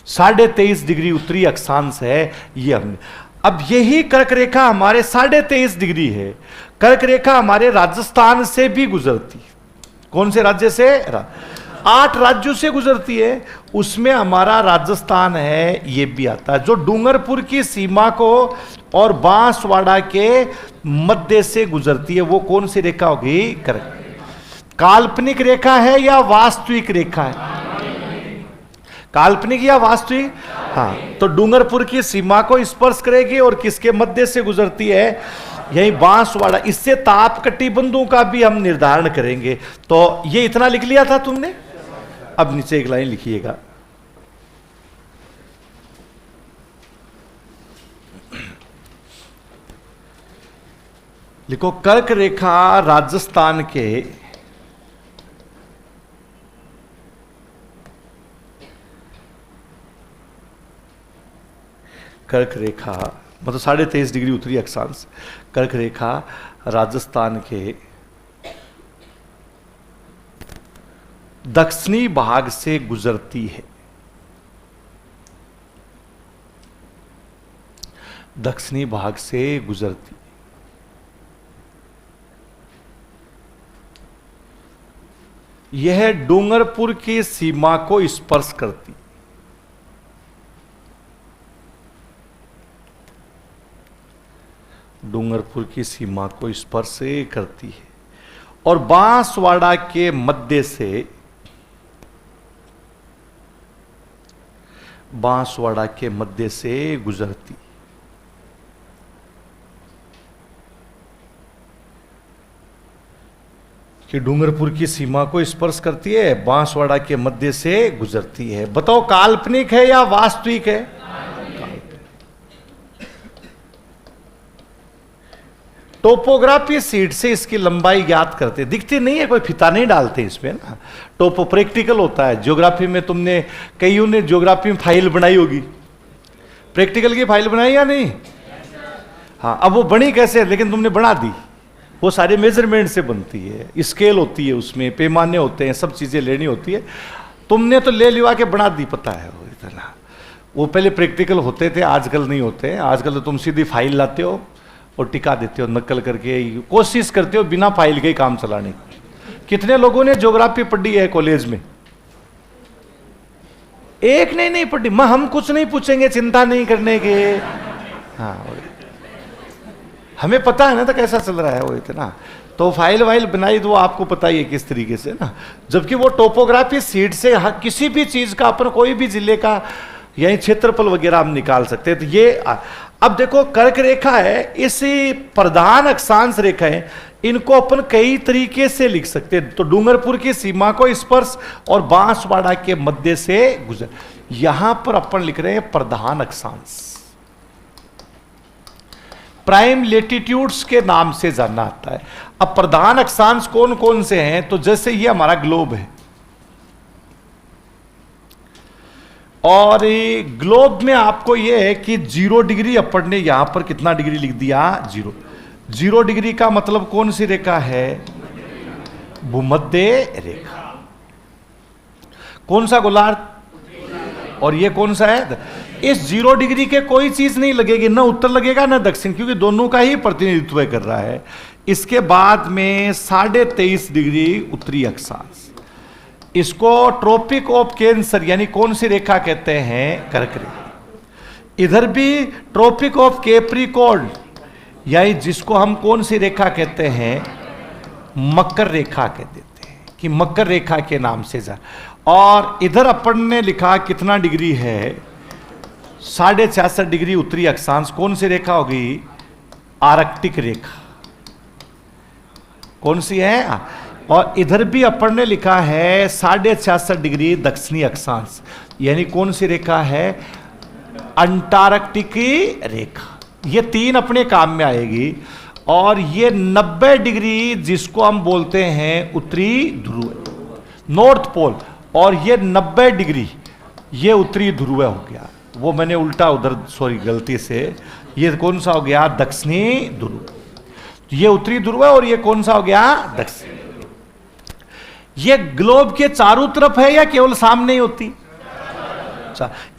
23.5 डिग्री उत्तरी अक्षांश है ये हमने। अब यही कर्क रेखा हमारे 23.5 डिग्री है। कर्क रेखा हमारे राजस्थान से भी गुजरती है। कौन से राज्य से? 8 राज्यों से गुजरती है, उसमें हमारा राजस्थान है, ये भी आता है, जो डूंगरपुर की सीमा को और बांसवाड़ा के मध्य से गुजरती है। वो कौन सी रेखा होगी? काल्पनिक रेखा है या वास्तविक रेखा है? काल्पनिक या वास्तविक? हाँ, तो डूंगरपुर की सीमा को स्पर्श करेगी और किसके मध्य से गुजरती है? यही बांसवाड़ा। इससे ताप कटिबंधों का भी हम निर्धारण करेंगे। तो ये इतना लिख लिया था तुमने। अब नीचे एक लाइन लिखिएगा, लिखो कर्क रेखा राजस्थान के कर्क रेखा मतलब 23.5 डिग्री उत्तरी अक्षांश, कर्क रेखा राजस्थान के दक्षिणी भाग से गुजरती है। दक्षिणी भाग से गुजरती, यह डूंगरपुर की सीमा को स्पर्श करती। डूंगरपुर की सीमा को स्पर्श करती है और बांसवाड़ा के मध्य से, बांसवाड़ा के मध्य से गुजरती। कि डूंगरपुर की सीमा को स्पर्श करती है, बांसवाड़ा के मध्य से गुजरती है। बताओ काल्पनिक है या वास्तविक है? टोपोग्राफी सीट से इसकी लंबाई ज्ञात करते, दिखती नहीं है, कोई फिता नहीं डालते इसमें ना। टोपो प्रैक्टिकल होता है। ज्योग्राफी में तुमने कईयों ने ज्योग्राफी में फाइल बनाई होगी, प्रैक्टिकल की फाइल बनाई या नहीं? हाँ, अब वो बनी कैसे, लेकिन तुमने बना दी। वो सारे मेजरमेंट से बनती है, स्केल होती है, उसमें पैमाने होते हैं, सब चीजें लेनी होती है। तुमने तो ले लिवा के बना दी, पता है वो इतना। वो पहले प्रैक्टिकल होते थे, आजकल नहीं होते। आजकल तो तुम सीधी फाइल लाते हो और टिका देते हो, नकल करके कोशिश करते हो बिना फाइल के ही काम चलाने की। कितने लोगों ने ज्योग्राफी पढ़ी है कॉलेज में? एक ने नहीं पढ़ी। हम कुछ नहीं पूछेंगे, चिंता नहीं करने के। हाँ, हमें पता है ना तो कैसा चल रहा है वो इतना। तो फाइल वाइल बनाई तो आपको पता ही है किस तरीके से ना। जबकि वो टोपोग्राफी सीट से किसी भी चीज का, अपन कोई भी जिले का यही क्षेत्रफल वगैरह हम निकाल सकते हैं। तो ये अब देखो कर्क रेखा है, इसी प्रधान अक्षांश रेखा है, इनको अपन कई तरीके से लिख सकते हैं। तो डूंगरपुर की सीमा को स्पर्श और बांसवाड़ा के मध्य से गुजर, यहां पर अपन लिख रहे हैं प्रधान अक्षांश। प्राइम लेटिट्यूड्स के नाम से जानना आता है। अब प्रधान अक्षांश कौन कौन से हैं? तो जैसे ये हमारा ग्लोब है, और ग्लोब में आपको यह है कि 0 डिग्री अपन ने यहां पर कितना डिग्री लिख दिया? 0। 0 डिग्री का मतलब कौन सी रेखा है? भूमध्य रेखा। कौन सा गोलार्ध? और ये कौन सा है? इस 0 डिग्री के कोई चीज नहीं लगेगी, ना उत्तर लगेगा ना दक्षिण, क्योंकि दोनों का ही प्रतिनिधित्व कर रहा है। इसके बाद में 23.5 डिग्री उत्तरी अक्षांश, इसको ट्रॉपिक ऑफ कैंसर यानी कौन सी रेखा कहते हैं? कर्क रेखा। इधर भी ट्रॉपिक ऑफ कैप्रिकॉर्न, यानी जिसको हम कौन सी रेखा कहते हैं, मकर रेखा कह देते हैं, कि मकर रेखा के नाम से जा। और इधर अपन ने लिखा कितना डिग्री है, 66.5 डिग्री उत्तरी अक्षांश। कौन सी रेखा होगी, आर्कटिक रेखा। कौन सी है? और इधर भी अपन ने लिखा है 66.5 डिग्री दक्षिणी अक्षांश, यानी कौन सी रेखा है, अंटार्कटिक रेखा। ये तीन अपने काम में आएगी। और ये 90 डिग्री जिसको हम बोलते हैं उत्तरी ध्रुव, नॉर्थ पोल, और ये 90 डिग्री ये उत्तरी ध्रुव हो गया। वो मैंने उल्टा उधर, सॉरी गलती से, ये कौन सा हो गया, दक्षिणी ध्रुव। ये उत्तरी ध्रुव है और ये कौन सा हो गया, दक्षिण। ये ग्लोब के चारों तरफ है या केवल सामने ही होती?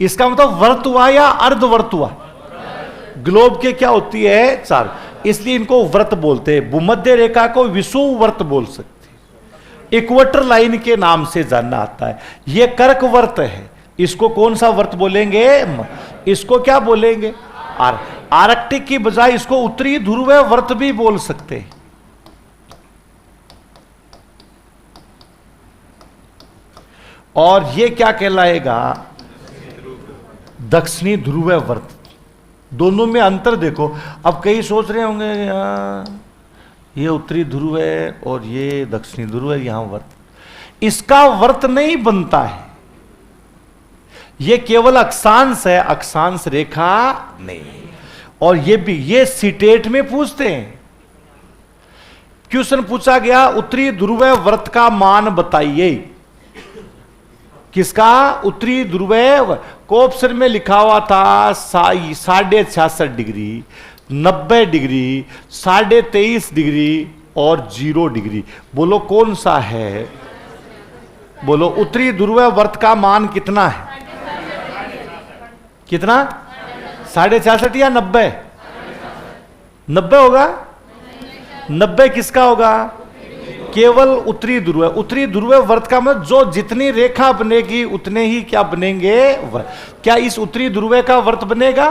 इसका मतलब वर्त हुआ या अर्धवर्त हुआ? ग्लोब के क्या होती है, चार, इसलिए इनको व्रत बोलते हैं। भूमध्य रेखा को विषुववर्त बोल सकते हैं, इक्वेटर लाइन के नाम से जानना आता है। ये कर्क वर्त है, इसको कौन सा वर्त बोलेंगे, इसको क्या बोलेंगे, आर्कटिक की बजाय इसको उत्तरी ध्रुव वर्त भी बोल सकते हैं। और ये क्या कहलाएगा, दक्षिणी ध्रुव वर्त। दोनों में अंतर देखो। अब कई सोच रहे होंगे ये उत्तरी ध्रुव है और ये दक्षिणी ध्रुव है, यहां वर्त। इसका वर्त नहीं बनता है, ये केवल अक्षांश है, अक्षांश रेखा नहीं। और ये भी ये सीटेट में पूछते हैं, क्वेश्चन पूछा गया उत्तरी ध्रुव वर्त का मान बताइए। किसका, उत्तरी ध्रुव को ऑप्शन में लिखा हुआ था 66.5 डिग्री, 90 डिग्री, 23.5 डिग्री और 0 डिग्री। बोलो कौन सा है, बोलो उत्तरी ध्रुव वर्त का मान कितना है, कितना, 66.5 या 90? 90 होगा। 90 किसका होगा, केवल उत्तरी ध्रुव। उत्तरी ध्रुव वर्त का मतलब जो जितनी रेखा बनेगी उतने ही क्या बनेंगे वर्त। क्या इस उत्तरी ध्रुव का वर्त बनेगा,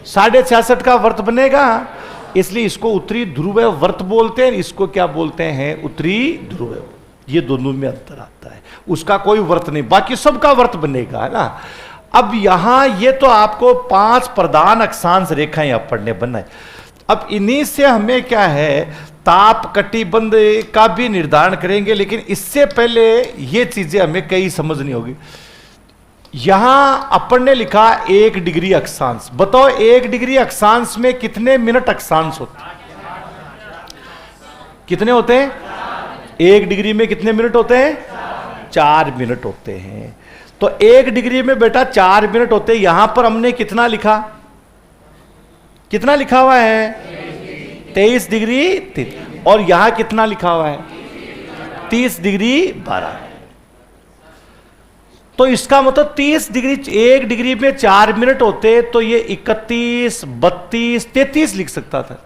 66.5 का वर्त बनेगा? इसलिए इसको उत्तरी ध्रुव वर्त बोलते हैं, इसको क्या बोलते हैं, उत्तरी ध्रुव। ये दोनों में अंतर आता है, उसका कोई वर्त नहीं, बाकी सबका वर्त बनेगा, है ना। अब यहां ये तो आपको 5 प्रधान अक्षांश रेखाएं आप पढ़ने बनाए। अब इन्हीं से हमें क्या है, ताप कटिबंध का भी निर्धारण करेंगे, लेकिन इससे पहले ये चीजें हमें कई समझनी होगी। यहां अपन ने लिखा 1 डिग्री अक्षांश। बताओ 1 डिग्री अक्षांश में कितने मिनट अक्षांश होते हैं, कितने होते हैं? 1 डिग्री में कितने मिनट होते हैं, 4 मिनट होते हैं। तो 1 डिग्री में बेटा 4 मिनट होते हैं। यहां पर हमने कितना लिखा, कितना लिखा हुआ है, 23 डिग्री 3, और यहां कितना लिखा हुआ है, 30 डिग्री 12। तो इसका मतलब 30 डिग्री, 1 डिग्री में 4 मिनट होते, तो ये 31, 32, 33 लिख सकता था।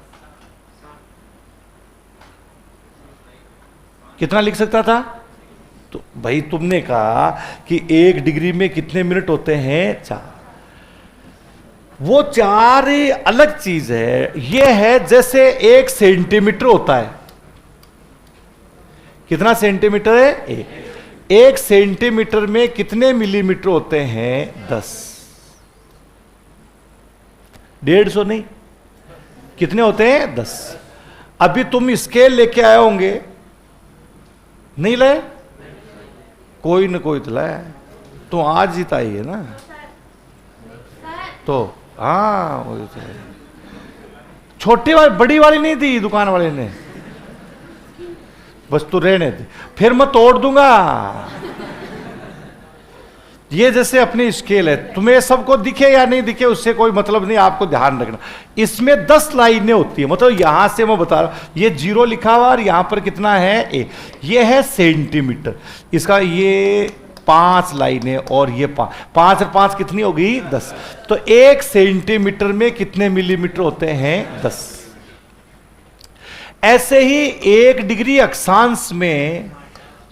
कितना लिख सकता था? तो भाई तुमने कहा कि 1 डिग्री में कितने मिनट होते हैं, 4। वो 4 अलग चीज है। ये है जैसे 1 सेंटीमीटर होता है। कितना सेंटीमीटर है, 1 सेंटीमीटर में कितने मिलीमीटर होते हैं, 10। 150 नहीं, कितने होते हैं, 10। अभी तुम स्केल लेके आए होंगे, नहीं लाए? कोई न कोई तो लाया, तो आज ही आई है ना। तो हाँ, वो तो छोटी वाली, बड़ी वाली नहीं दी दुकान वाले ने, बस तू रहने दे, फिर मैं तोड़ दूंगा। ये जैसे अपनी स्केल है, तुम्हें सबको दिखे या नहीं दिखे उससे कोई मतलब नहीं, आपको ध्यान रखना। इसमें 10 लाइनें होती है, मतलब यहां से मैं बता रहा हूं, ये 0 लिखा हुआ और यहां पर कितना है, 1। ये है सेंटीमीटर, इसका ये 5 लाइनें और ये 5 और 5 कितनी होगी, 10। तो 1 सेंटीमीटर में कितने मिलीमीटर होते हैं, 10। ऐसे ही 1 डिग्री अक्षांश में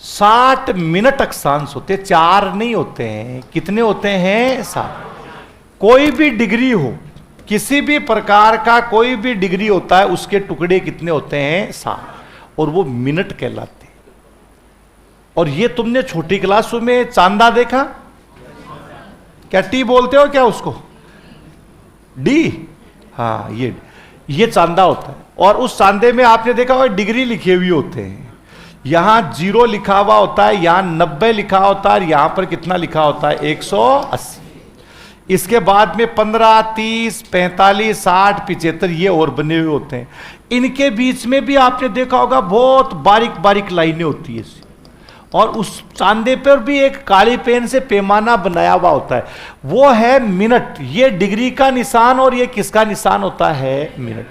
60 मिनट अक्षांश होते हैं, 4 नहीं होते हैं। कितने होते हैं, 7। कोई भी डिग्री हो, किसी भी प्रकार का कोई भी डिग्री होता है, उसके टुकड़े कितने होते हैं? 7, और वो मिनट कहलाते हैं। और ये तुमने छोटी क्लासों में चांदा देखा क्या? टी बोलते हो क्या उसको? डी, हाँ, ये चांदा होता है। और उस चांदे में आपने देखा होगा डिग्री लिखे हुए होते हैं। यहां 0 लिखा हुआ होता है, यहां 90 लिखा होता है, यहां पर कितना लिखा होता है? 180। इसके बाद में 15, 30, 45, 60, 75 ये और बने हुए होते हैं। इनके बीच में भी आपने देखा होगा बहुत बारीक बारीक लाइनें होती है। और उस चांदे पर भी एक काली पेन से पैमाना बनाया हुआ होता है, वो है मिनट। ये डिग्री का निशान और ये किसका निशान होता है? मिनट।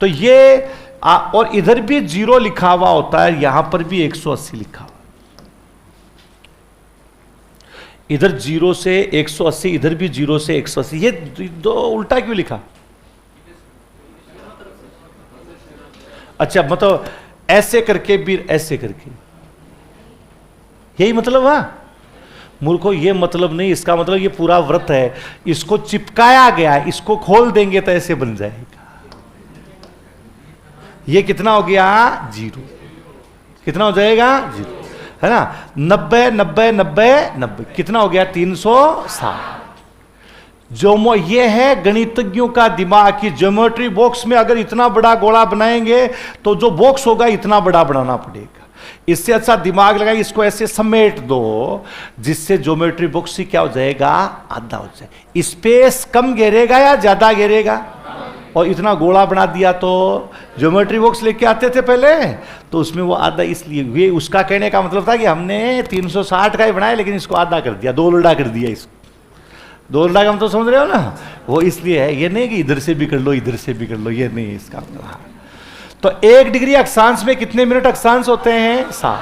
तो ये और इधर भी 0 लिखा हुआ होता है, यहां पर भी 180 लिखा हुआ। इधर 0 से 180, इधर भी 0 से 180। ये दो उल्टा क्यों लिखा? अच्छा, मतलब ऐसे करके भी ऐसे करके, यही मतलब हुआ? मूर्खों, ये मतलब नहीं। इसका मतलब ये पूरा व्रत है, इसको चिपकाया गया है, इसको खोल देंगे तो ऐसे बन जाएगा। ये कितना हो गया? 0। कितना हो जाएगा? 0, है ना? 90, 90, 90, 90 कितना हो गया? 360। ये है गणितज्ञों का दिमाग की ज्योमेट्री बॉक्स में अगर इतना बड़ा गोला बनाएंगे तो जो बॉक्स होगा इतना बड़ा बनाना पड़ेगा। इससे अच्छा दिमाग लगाइए, इसको ऐसे समेट दो जिससे ज्योमेट्री बॉक्स ही क्या हो जाएगा? आधा हो जाए। स्पेस कम घेरेगा या ज्यादा घेरेगा? और इतना गोला बना दिया तो ज्योमेट्री बॉक्स लेके आते थे पहले, तो उसमें वो आधा, इसलिए ये उसका कहने का मतलब था कि हमने 360 का ही बनाया लेकिन इसको आधा कर दिया, 2 लड़ा कर दिया इसको। 2 लड़ा का हम तो समझ रहे हो ना, वो इसलिए है। ये नहीं कि इधर से भी कर लो इधर से भी कर लो, ये नहीं इसका मतलब। तो 1 डिग्री अक्षांश में कितने मिनट अक्षांश होते हैं? 7।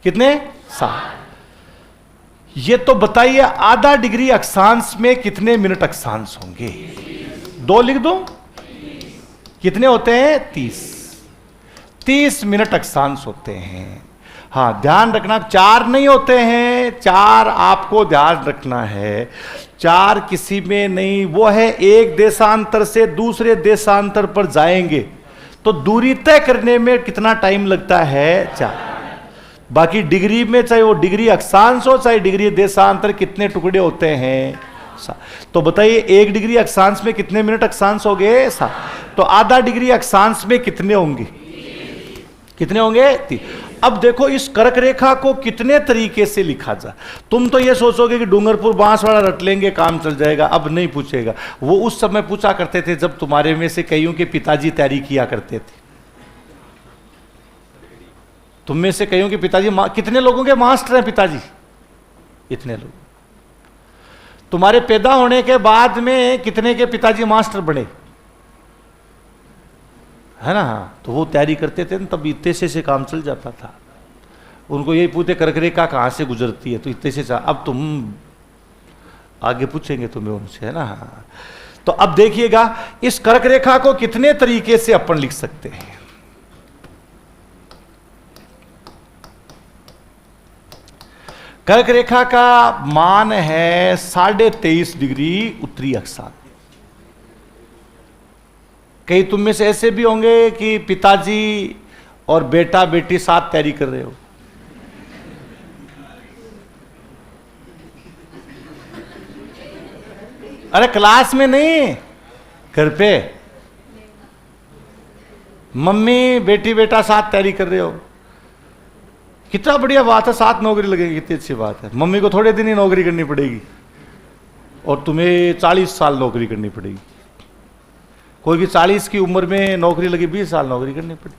कितने? 7। ये तो बताइए आधा डिग्री अक्षांश में कितने मिनट अक्षांश होंगे? 2 लिख दो। कितने होते हैं? 30 मिनट अक्षांश होते हैं। हाँ, ध्यान रखना 4 नहीं होते हैं, 4 आपको ध्यान रखना है। 4 किसी में नहीं, वो है एक देशांतर से दूसरे देशांतर पर जाएंगे तो दूरी तय करने में कितना टाइम लगता है? 4। बाकी डिग्री में, चाहे वो डिग्री अक्षांश हो चाहे डिग्री देशांतर, कितने टुकड़े होते हैं? 7। तो बताइए 1 डिग्री अक्षांश में कितने मिनट अक्षांश हो गए? 7। तो आधा डिग्री अक्षांश में कितने होंगे? कितने होंगे? 3। अब देखो इस कर्क रेखा को कितने तरीके से लिखा जा। तुम तो ये सोचोगे कि डूंगरपुर बांसवाड़ा रट लेंगे काम चल जाएगा। अब नहीं पूछेगा। वो उस समय पूछा करते थे जब तुम्हारे में से कईयों के पिताजी तैयारी किया करते थे। तुम में से कईयों के पिताजी, कितने लोगों के मास्टर हैं पिताजी? इतने लोग। तुम्हारे पैदा होने के बाद में कितने के पिताजी मास्टर बने? है ना? तो वो तैयारी करते थे ना, तब इतने से काम चल जाता था। उनको यही पूछते कर्क रेखा कहाँ से गुजरती है, तो इतने से अब तुम आगे पूछेंगे तुम्हें उनसे, है ना? तो अब देखिएगा इस कर्क रेखा को कितने तरीके से अपन लिख सकते हैं। कर्क रेखा का मान है 23.5 डिग्री उत्तरी अक्षांश। कई तुम में से ऐसे भी होंगे कि पिताजी और बेटा बेटी साथ तैयारी कर रहे हो। अरे क्लास में नहीं, घर पे मम्मी बेटी बेटा साथ तैयारी कर रहे हो। कितना बढ़िया बात है, साथ नौकरी लगेगी, कितनी अच्छी बात है। मम्मी को थोड़े दिन ही नौकरी करनी पड़ेगी और तुम्हें 40 साल नौकरी करनी पड़ेगी। कोई भी 40 की उम्र में नौकरी लगी, 20 साल नौकरी करनी पड़ी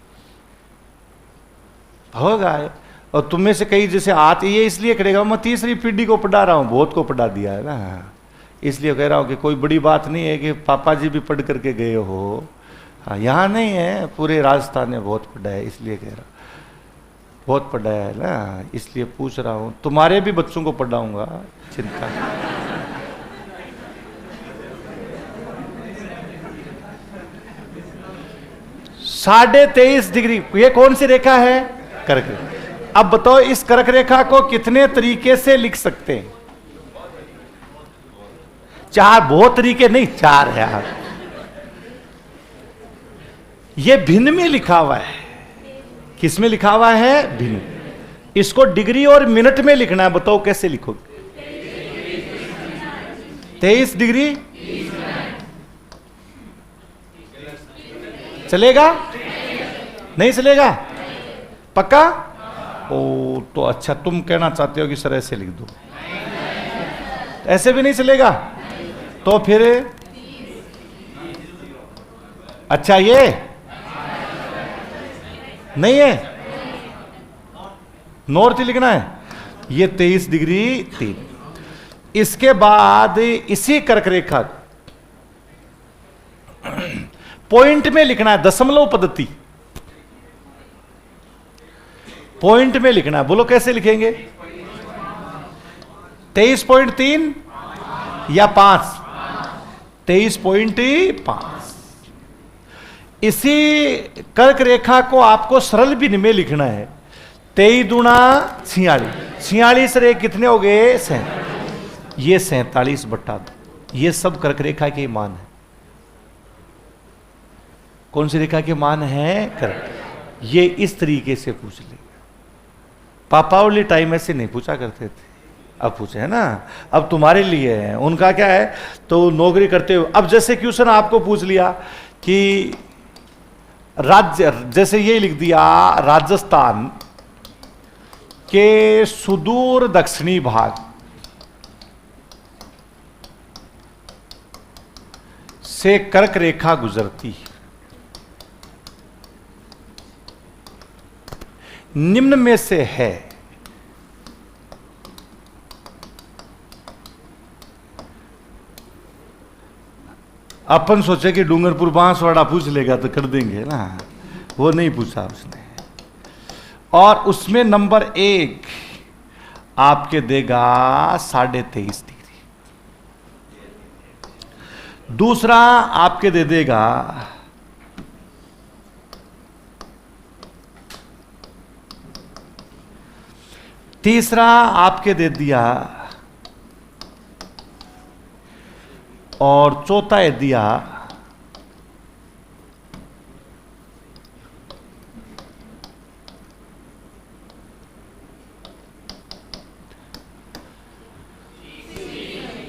होगा। और तुम में से कई जैसे आते, ये इसलिए करेगा मैं तीसरी पीढ़ी को पढ़ा रहा हूँ, बहुत को पढ़ा दिया है ना, इसलिए कह रहा हूँ कि कोई बड़ी बात नहीं है कि पापा जी भी पढ़ करके गए हो। हाँ, यहाँ नहीं है, पूरे राजस्थान में बहुत पढ़ा है, इसलिए कह रहा हूँ बहुत पढ़ा है ना, इसलिए पूछ रहा हूँ। तुम्हारे भी बच्चों को पढ़ाऊंगा, चिंता। 23.5 डिग्री, ये कौन सी रेखा है? कर्क रेखा। अब बताओ इस कर्क रेखा को कितने तरीके से लिख सकते हैं? चार, बहुत तरीके नहीं, चार है यार। ये भिन्न में लिखा हुआ है। किस में लिखा हुआ है? भिन्न। इसको डिग्री और मिनट में लिखना है, बताओ कैसे लिखोगे? 23 डिग्री चलेगा? नहीं चलेगा? पक्का? ओ तो अच्छा, तुम कहना चाहते हो कि सर ऐसे लिख दो, ऐसे भी नहीं चलेगा? तो फिर अच्छा, ये नहीं है, नॉर्थ लिखना है। ये 23 डिग्री 3। इसके बाद इसी कर्क रेखा पॉइंट में लिखना है, दशमलव पद्धति पॉइंट में लिखना है। बोलो कैसे लिखेंगे? 23.3 या 5? 23.5। इसी कर्क रेखा को आपको सरल भिन्न में लिखना है। 23 दूना 46, 46 रे कितने हो गए? ये 47/2। ये सब कर्क रेखा के मान है। कौन सी रेखा के मान है? कर्क। ये इस तरीके से पूछ ले। पापा वाले टाइम ऐसे नहीं पूछा करते थे, अब पूछे है ना, अब तुम्हारे लिए है। उनका क्या है, तो नौकरी करते हुए, अब जैसे क्वेश्चन आपको पूछ लिया कि राज्य, जैसे ये लिख दिया राजस्थान के सुदूर दक्षिणी भाग से कर्क रेखा गुजरती, निम्न में से है अपन सोचे कि डूंगरपुर बांसवाड़ा पूछ लेगा तो कर देंगे ना, वो नहीं पूछा उसने। और उसमें नंबर 1 आपके देगा 23.5 डिग्री, दूसरा आपके दे देगा 3 आपके दे दिया, और चौथा है दिया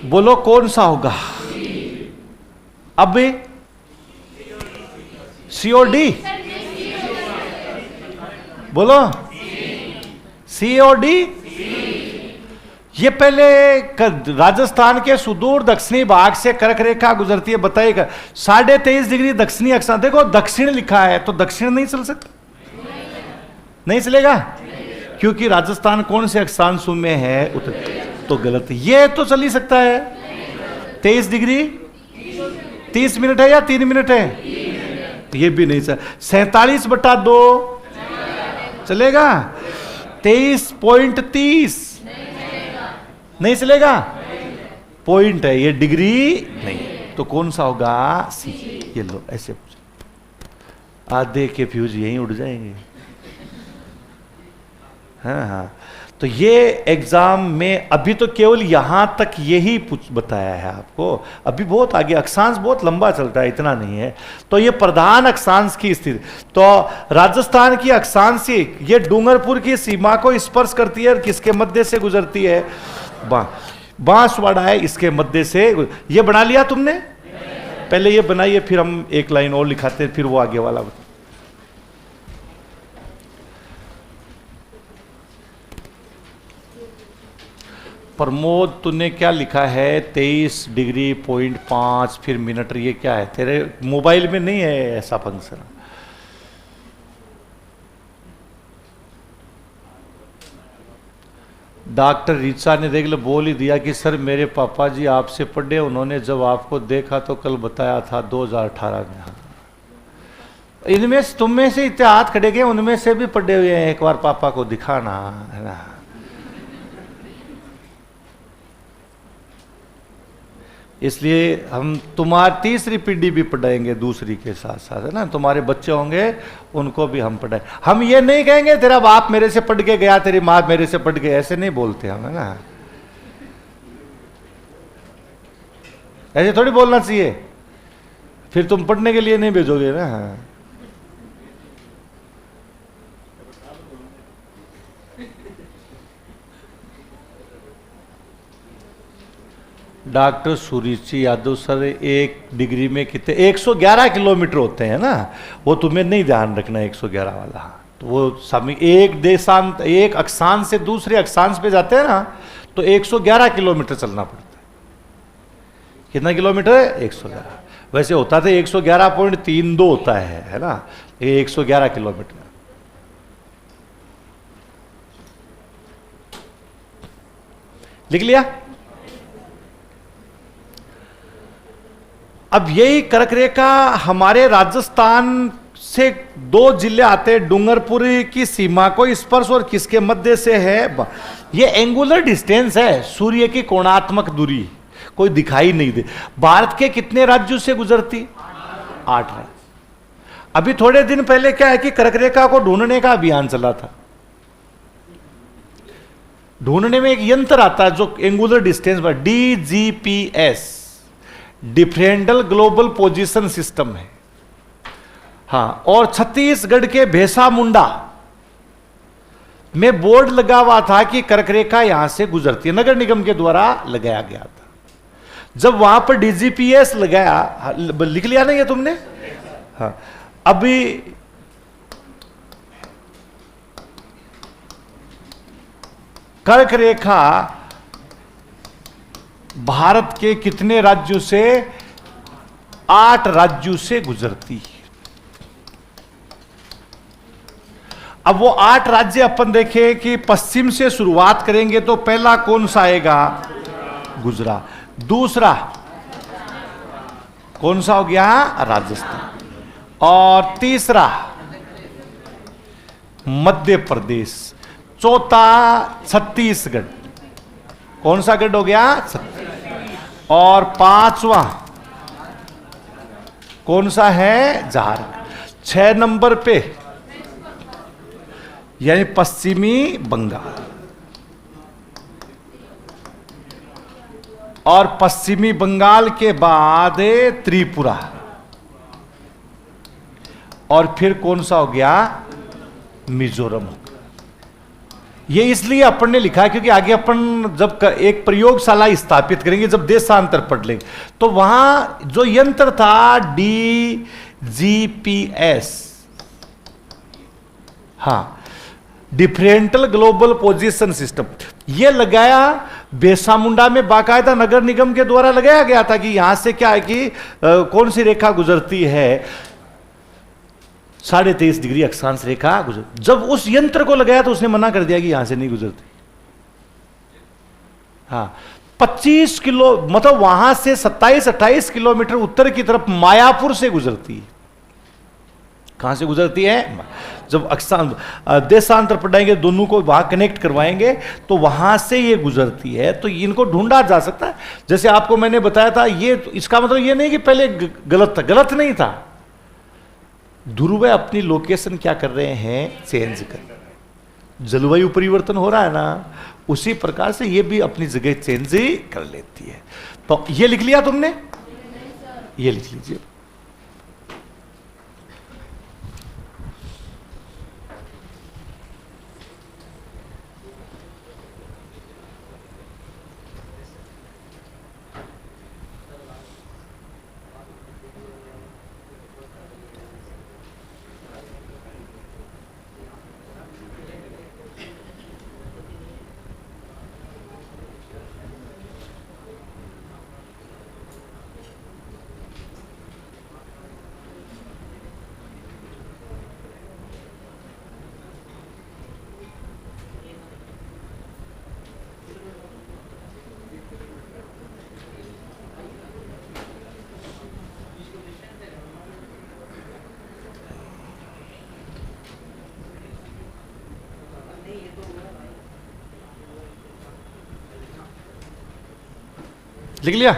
बोलो कौन सा होगा? अब सी और डी बोलो, सी और डी। ये पहले राजस्थान के सुदूर दक्षिणी भाग से कर्क रेखा गुजरती है, बताइएगा 23.5 डिग्री दक्षिणी अक्षांश। देखो दक्षिण लिखा है तो दक्षिण नहीं चल सकता, नहीं चलेगा, क्योंकि राजस्थान कौन से अक्षांशों में है? उत्तर। तो गलत। ये तो चल ही सकता है। 23 डिग्री 30 मिनट है या 3 मिनट है? ये भी नहीं चल। 47/2 चलेगा? 23.30 नहीं चलेगा? पॉइंट है, ये डिग्री नहीं। तो कौन सा होगा? सी। ये लो ऐसे पूछो, आधे के फ्यूज यहीं उड़ जाएंगे। हाँ, तो ये एग्जाम में अभी तो केवल यहां तक यही बताया है आपको, अभी बहुत आगे अक्षांश बहुत लंबा चलता है, इतना नहीं है। तो ये प्रधान अक्षांश की स्थिति, तो राजस्थान की अक्षांश ये डूंगरपुर की सीमा को स्पर्श करती है, और किसके मध्य से गुजरती है? बांसवाड़ा है, इसके मध्य से। ये बना लिया तुमने? पहले ये बनाइए, फिर हम एक लाइन और लिखाते हैं, फिर वो आगे वाला। प्रमोद तूने क्या लिखा है? 23 डिग्री 0.5 फिर मिनट, ये क्या है? तेरे मोबाइल में नहीं है ऐसा फंक्शन। डॉक्टर रीचा ने देख लो बोल ही दिया कि सर मेरे पापा जी आपसे पढ़े, उन्होंने जब आपको देखा तो कल बताया था 2018 में। इनमें तुम में से इतने हाथ खड़े गए, उनमें से भी पढ़े हुए हैं, एक बार पापा को दिखाना है ना। इसलिए हम तुम्हारी तीसरी पीढ़ी भी पढ़ाएंगे दूसरी के साथ साथ, है ना। तुम्हारे बच्चे होंगे उनको भी हम पढ़ाए। हम ये नहीं कहेंगे तेरा बाप मेरे से पढ़ के गया, तेरी माँ मेरे से पढ़ के, ऐसे नहीं बोलते हम, है ना। ऐसे थोड़ी बोलना चाहिए, फिर तुम पढ़ने के लिए नहीं भेजोगे ना। डॉक्टर सुरुचि यादव सर, 1 डिग्री में कितने 111 किलोमीटर होते हैं ना, वो तुम्हें नहीं ध्यान रखना 111 वाला। तो वो समय एक देशांत, एक अक्षांश से दूसरे अक्षांश पे जाते हैं ना, तो 111 किलोमीटर चलना पड़ता है। कितना किलोमीटर है? 111। वैसे होता था 111.32 होता है ना, ये 111 किलोमीटर। लिख लिया? अब यही कर्क रेखा हमारे राजस्थान से 2 जिले आते, डूंगरपुरी की सीमा को स्पर्श और किसके मध्य से है? ये एंगुलर डिस्टेंस है, सूर्य की कोणात्मक दूरी, कोई दिखाई नहीं दे। भारत के कितने राज्यों से गुजरती? 8 राज्य। अभी थोड़े दिन पहले क्या है कि कर्क रेखा को ढूंढने का अभियान चला था। ढूंढने में एक यंत्र आता है जो एंगुलर डिस्टेंस पर, DGPS, differential global position system है। हाँ, और छत्तीसगढ़ के भेसा मुंडा में बोर्ड लगा हुआ था कि कर्क रेखा यहां से गुजरती है, नगर निगम के द्वारा लगाया गया था। जब वहां पर DGPS लगाया, लिख लिया ना ये तुमने? हाँ, अभी कर्क रेखा भारत के कितने राज्यों से? 8 राज्यों से गुजरती है। अब वो 8 राज्य अपन देखें कि पश्चिम से शुरुआत करेंगे तो पहला कौन सा आएगा? गुजरात। दूसरा कौन सा हो गया? राजस्थान। और तीसरा मध्य प्रदेश। चौथा छत्तीसगढ़। कौन सा गढ़ हो गया? और 5वां कौन सा है? झारखंड। 6 नंबर पे यानी पश्चिमी बंगाल। और पश्चिमी बंगाल के बाद त्रिपुरा। और फिर कौन सा हो गया? मिजोरम। ये इसलिए अपन ने लिखा है क्योंकि आगे अपन जब एक प्रयोगशाला स्थापित करेंगे, जब देशांतर पढ़ लेंगे, तो वहां जो यंत्र था DGPS, हाँ, डिफरेंशियल ग्लोबल पोजीशन सिस्टम, ये लगाया बेसामुंडा में, बाकायदा नगर निगम के द्वारा लगाया गया था कि यहां से क्या है कि कौन सी रेखा गुजरती है? 23.5 डिग्री अक्षांश रेखा गुजर। जब उस यंत्र को लगाया तो उसने मना कर दिया कि यहां से नहीं गुजरती। हाँ, 25 किलो, मतलब वहां से 27-28 किलोमीटर उत्तर की तरफ मायापुर से गुजरती है। कहां से गुजरती है? जब अक्षांश देशांतर पढ़ाएंगे, दोनों को वहां कनेक्ट करवाएंगे तो वहां से ये गुजरती है। तो इनको ढूंढा जा सकता है। जैसे आपको मैंने बताया था, ये इसका मतलब ये नहीं कि पहले गलत था, गलत नहीं था। ध्रुव अपनी लोकेशन क्या कर रहे हैं? चेंज कर रहे हैं। जलवायु परिवर्तन हो रहा है ना, उसी प्रकार से ये भी अपनी जगह चेंज कर लेती है। तो ये लिख लिया तुमने? ये लिख लीजिए। लिख लिया?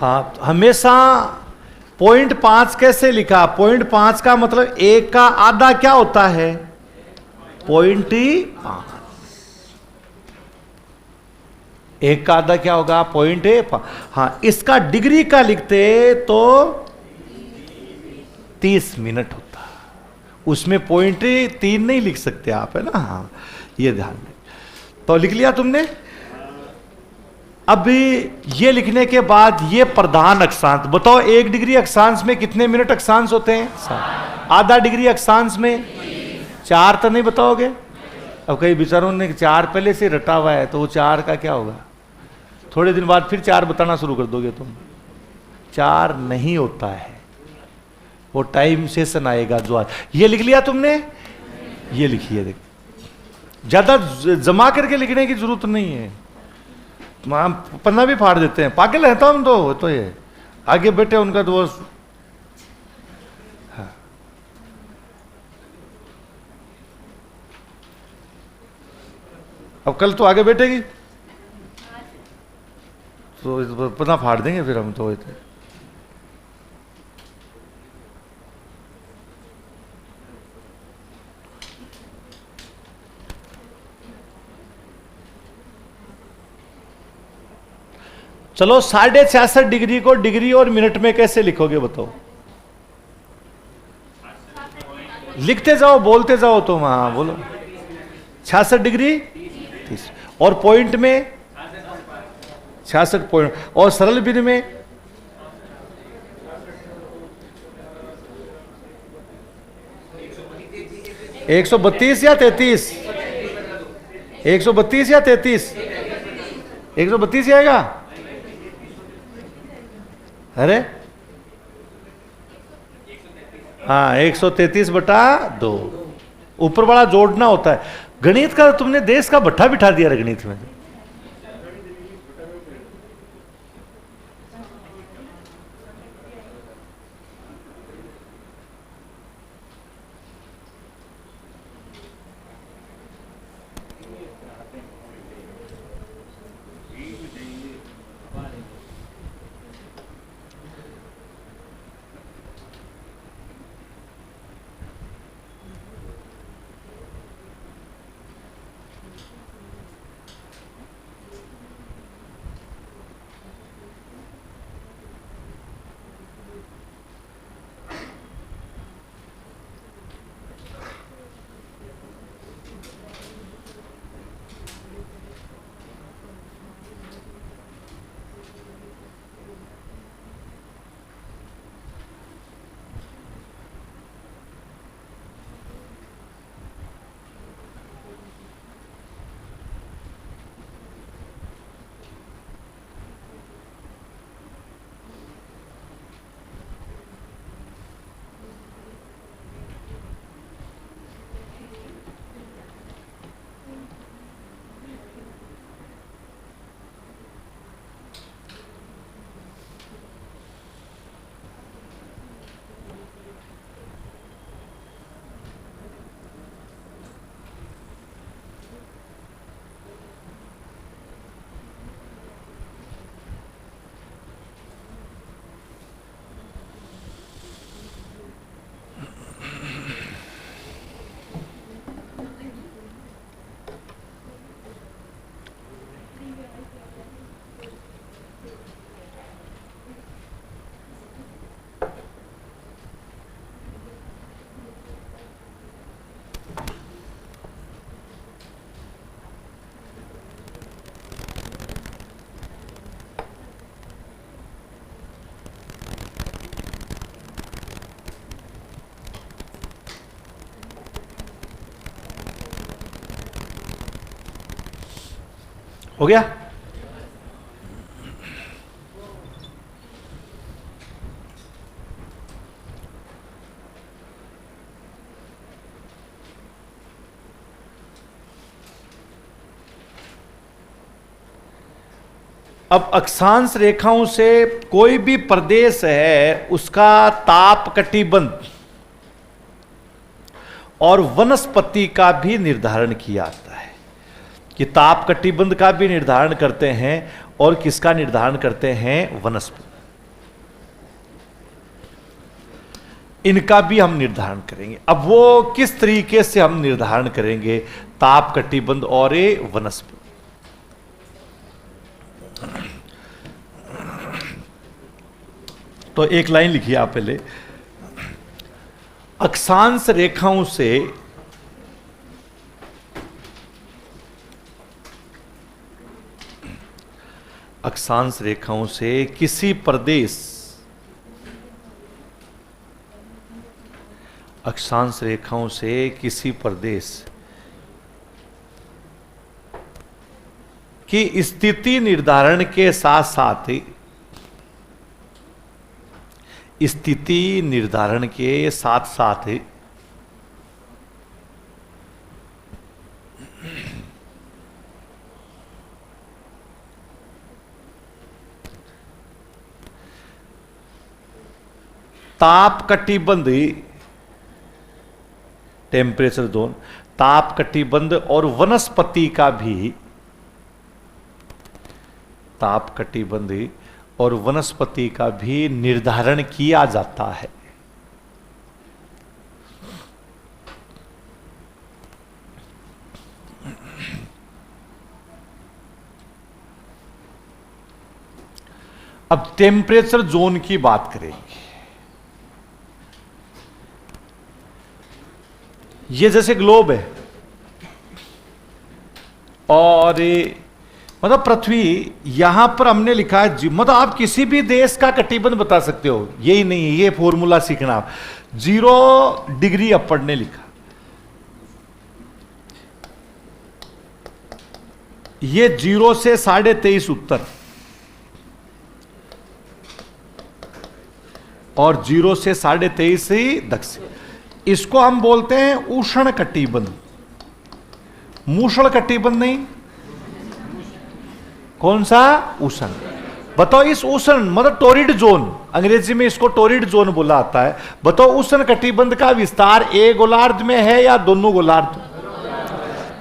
हाँ, हमेशा 0.5 कैसे लिखा? 0.5 का मतलब 1 का आधा क्या होता है? 0.5। 1 का आधा क्या होगा? 0.5। हाँ, इसका डिग्री का लिखते तो 30 मिनट होता, उसमें 0.3 नहीं लिख सकते आप, है ना? हाँ, ये ध्यान में। तो लिख लिया तुमने? अभी ये लिखने के बाद ये प्रधान अक्षांश बताओ, 1 डिग्री अक्षांश में कितने मिनट अक्षांश होते हैं? 7। आधा डिग्री अक्षांश में 4 तो नहीं बताओगे? अब कई बेचारों ने 4 पहले से रटा हुआ है, तो वो 4 का क्या होगा? थोड़े दिन बाद फिर 4 बताना शुरू कर दोगे तुम। 4 नहीं होता है, वो टाइम सेशन आएगा जो आज। ये लिख लिया तुमने? ये लिखिए, देख ज्यादा जमा करके लिखने की जरूरत नहीं है, हम पन्ना भी फाड़ देते हैं, पागल रहता हम तो ये आगे बैठे उनका तो वो। हाँ। अब कल तो आगे बैठेगी तो पन्ना फाड़ देंगे फिर हम तो। चलो 66.5 डिग्री को डिग्री और मिनट में कैसे लिखोगे बताओ? लिखते जाओ, बोलते जाओ तुम। हाँ बोलो। 66 डिग्री 30, और पॉइंट में 66 पॉइंट, और सरल बिन में 132 या 33? 132 या 33? 132 ही आएगा। अरे हाँ, 133/2। ऊपर वाला जोड़ना होता है। गणित का तुमने देश का भट्ठा बिठा दिया गणित में। हो गया? अब अक्षांश रेखाओं से कोई भी प्रदेश है उसका ताप कटिबंध और वनस्पति का भी निर्धारण किया जाता है। कि ताप कटिबंध का भी निर्धारण करते हैं और किसका निर्धारण करते हैं? वनस्पति। इनका भी हम निर्धारण करेंगे। अब वो किस तरीके से हम निर्धारण करेंगे, ताप कटिबंध और ये वनस्पति। तो एक लाइन लिखिए आप पहले, अक्षांश रेखाओं से अक्षांश रेखाओं से किसी प्रदेश, अक्षांश रेखाओं से किसी प्रदेश की स्थिति निर्धारण के साथ साथ ही, स्थिति निर्धारण के साथ साथ ही ताप कटिबंध, टेम्परेचर जोन, ताप कटिबंध और वनस्पति का भी, ताप कटिबंध और वनस्पति का भी निर्धारण किया जाता है। अब टेम्परेचर जोन की बात करेंगे। ये जैसे ग्लोब है और मतलब पृथ्वी, यहां पर हमने लिखा है, मतलब आप किसी भी देश का कटिबंध बता सकते हो, यही नहीं है, ये फॉर्मूला सीखना आप। 0 डिग्री अपर ने लिखा, ये 0 से 23.5 उत्तर और 0 से 23.5 ही दक्षिण। इसको हम बोलते हैं उष्ण कटिबंध, मूषण कटिबंध नहीं। कौन सा? उष्ण। बताओ इस उष्ण मतलब टोरिड जोन, अंग्रेजी में इसको टोरिड जोन बोला आता है। बताओ उष्ण कटिबंध का विस्तार एक गोलार्ध में है या दोनों गोलार्ध?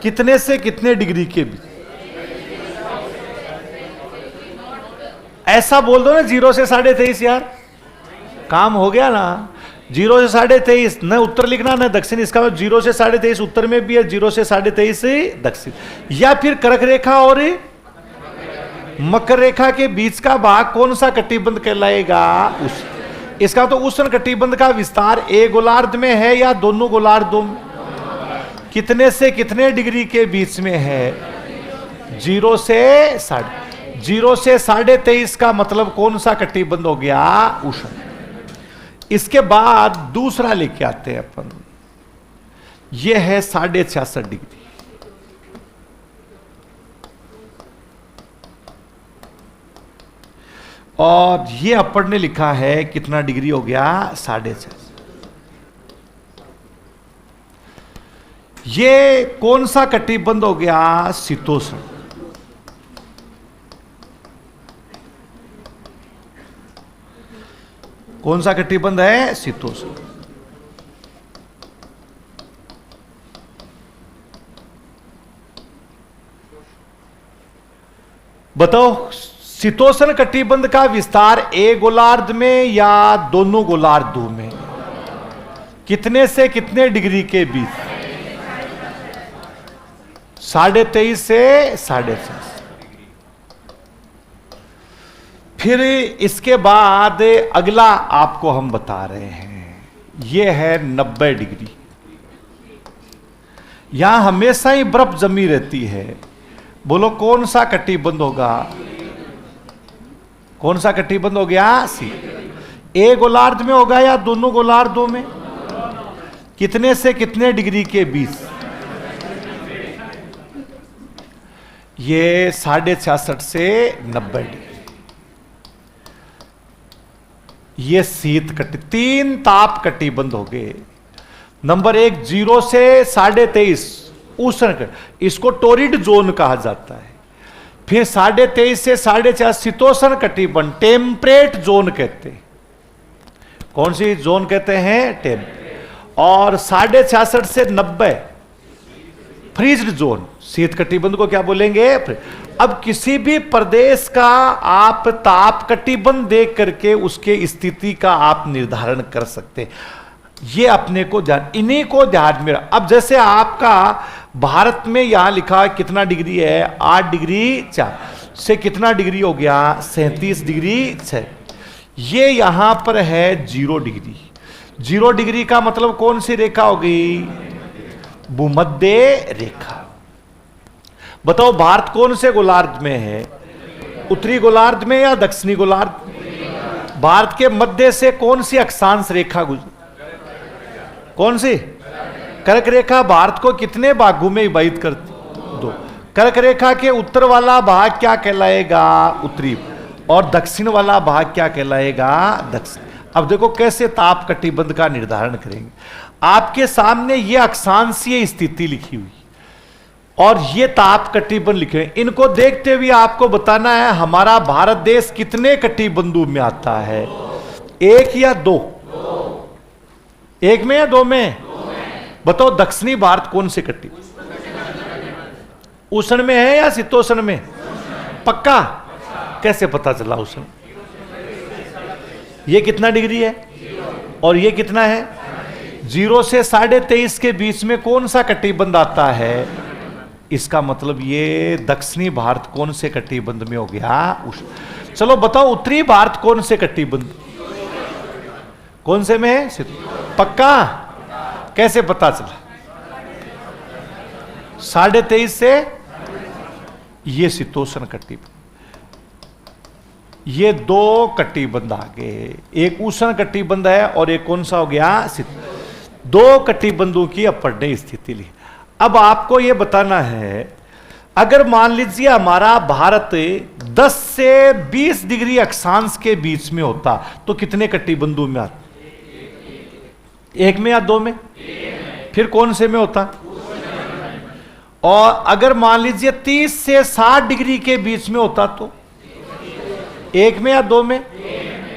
कितने से कितने डिग्री के बीच? ऐसा बोल दो ना, 0 से 23.5 यार, काम हो गया ना। 0 से 23.5, न उत्तर लिखना न दक्षिण, इसका मतलब 0 से 23.5 उत्तर में भी है, 0 से 23.5 दक्षिण। या फिर कर्क रेखा और मकर रेखा के बीच का भाग कौन सा कटिबंध कहलाएगा? इसका तो उष्ण कटिबंध का विस्तार एक गोलार्ध में है या दोनों गोलार्धों में? कितने से कितने डिग्री के बीच में है? 0 से 23.5 का मतलब कौन सा कटिबंध हो गया? उष्ण। इसके बाद दूसरा लेके आते हैं अपन, यह है 66.5 डिग्री। और ये अपन ने लिखा है कितना डिग्री हो गया? 66.5। ये कौन सा कटिबंध हो गया? शीतोष्ण। कौन सा कटिबंध है? शीतोष्ण। बताओ शीतोष्ण कटिबंध का विस्तार एक गोलार्ध में या दोनों गोलार्धों में? कितने से कितने डिग्री के बीच? 23.5 से 6.5। फिर इसके बाद अगला आपको हम बता रहे हैं, यह है 90 डिग्री। यहां हमेशा ही बर्फ जमी रहती है। बोलो कौन सा कटिबंध होगा? कौन सा कटिबंध हो गया? सी। एक गोलार्ध में होगा या दोनों गोलार्धों में? कितने से कितने डिग्री के बीच? ये 66.5 से 90 डिग्री। ये शीत कटि, 3 ताप कटिबंध हो गए। नंबर 1 0 से 23.5 उष्ण कट, इसको टोरिड जोन कहा जाता है। फिर 23.5 से 4.5 शीतोष्ण कटिबंध, टेम्परेट जोन कहते हैं। कौन सी जोन कहते हैं? टेम्परेट। और 66.5 से 90 फ्रीज्ड जोन, शीत कटिबंध को क्या बोलेंगे? अब किसी भी प्रदेश का आप ताप कटिबंध देख करके उसके स्थिति का आप निर्धारण कर सकते हैं। ये अपने को ध्यान, इन्हीं को ध्यान में। अब जैसे आपका भारत में यहां लिखा कितना डिग्री है, 8 डिग्री 4 से कितना डिग्री हो गया, 37 डिग्री 6। ये यहां पर है 0 डिग्री। 0 डिग्री का मतलब कौन सी रेखा हो गई, भूमध्य रेखा। बताओ भारत कौन से गोलार्ध में है, उत्तरी गोलार्ध में या दक्षिणी गोलार्ध। भारत के मध्य से कौन सी अक्षांश रेखा गुजर, कौन सी, कर्क रेखा। भारत को कितने भागों में विभाजित करती, 2। कर्क रेखा के उत्तर वाला भाग क्या कहलाएगा, उत्तरी, और दक्षिण वाला भाग क्या कहलाएगा, दक्षिण। अब देखो कैसे ताप कटिबंध का निर्धारण करेंगे। आपके सामने ये अक्षांशीय स्थिति लिखी हुई और ये ताप कटिबंध लिखे हैं। इनको देखते हुए आपको बताना है हमारा भारत देश कितने कटिबंधों में आता है, 1 या 2, 1 में या 2 में। बताओ दक्षिणी भारत कौन से कटिबंध, उष्ण में है या शीतोष्ण में, पक्का। कैसे पता चला उष्ण, ये कितना डिग्री है और ये कितना है, 0 से 23.5 के बीच में कौन सा कटिबंध आता है। इसका मतलब ये दक्षिणी भारत कौन से कटिबंध में हो गया, उष्ण। चलो बताओ उत्तरी भारत कौन से कटिबंध, कौन से में है, पक्का। कैसे पता चला, 23.5 से ये शीतोष्ण कटिबंध। ये 2 कटिबंध आ गए, एक उष्ण कटिबंध है और एक कौन सा हो गया, शीत। 2 कटिबंधों की अपवर्णीय स्थिति ली। अब आपको यह बताना है अगर मान लीजिए हमारा भारत 10 से 20 डिग्री अक्षांश के बीच में होता तो कितने कटिबंधों में आता, 1 में या 2 में। फिर कौन से में होता, और अगर मान लीजिए 30 से 60 डिग्री के बीच में होता तो 1 में या 2 में,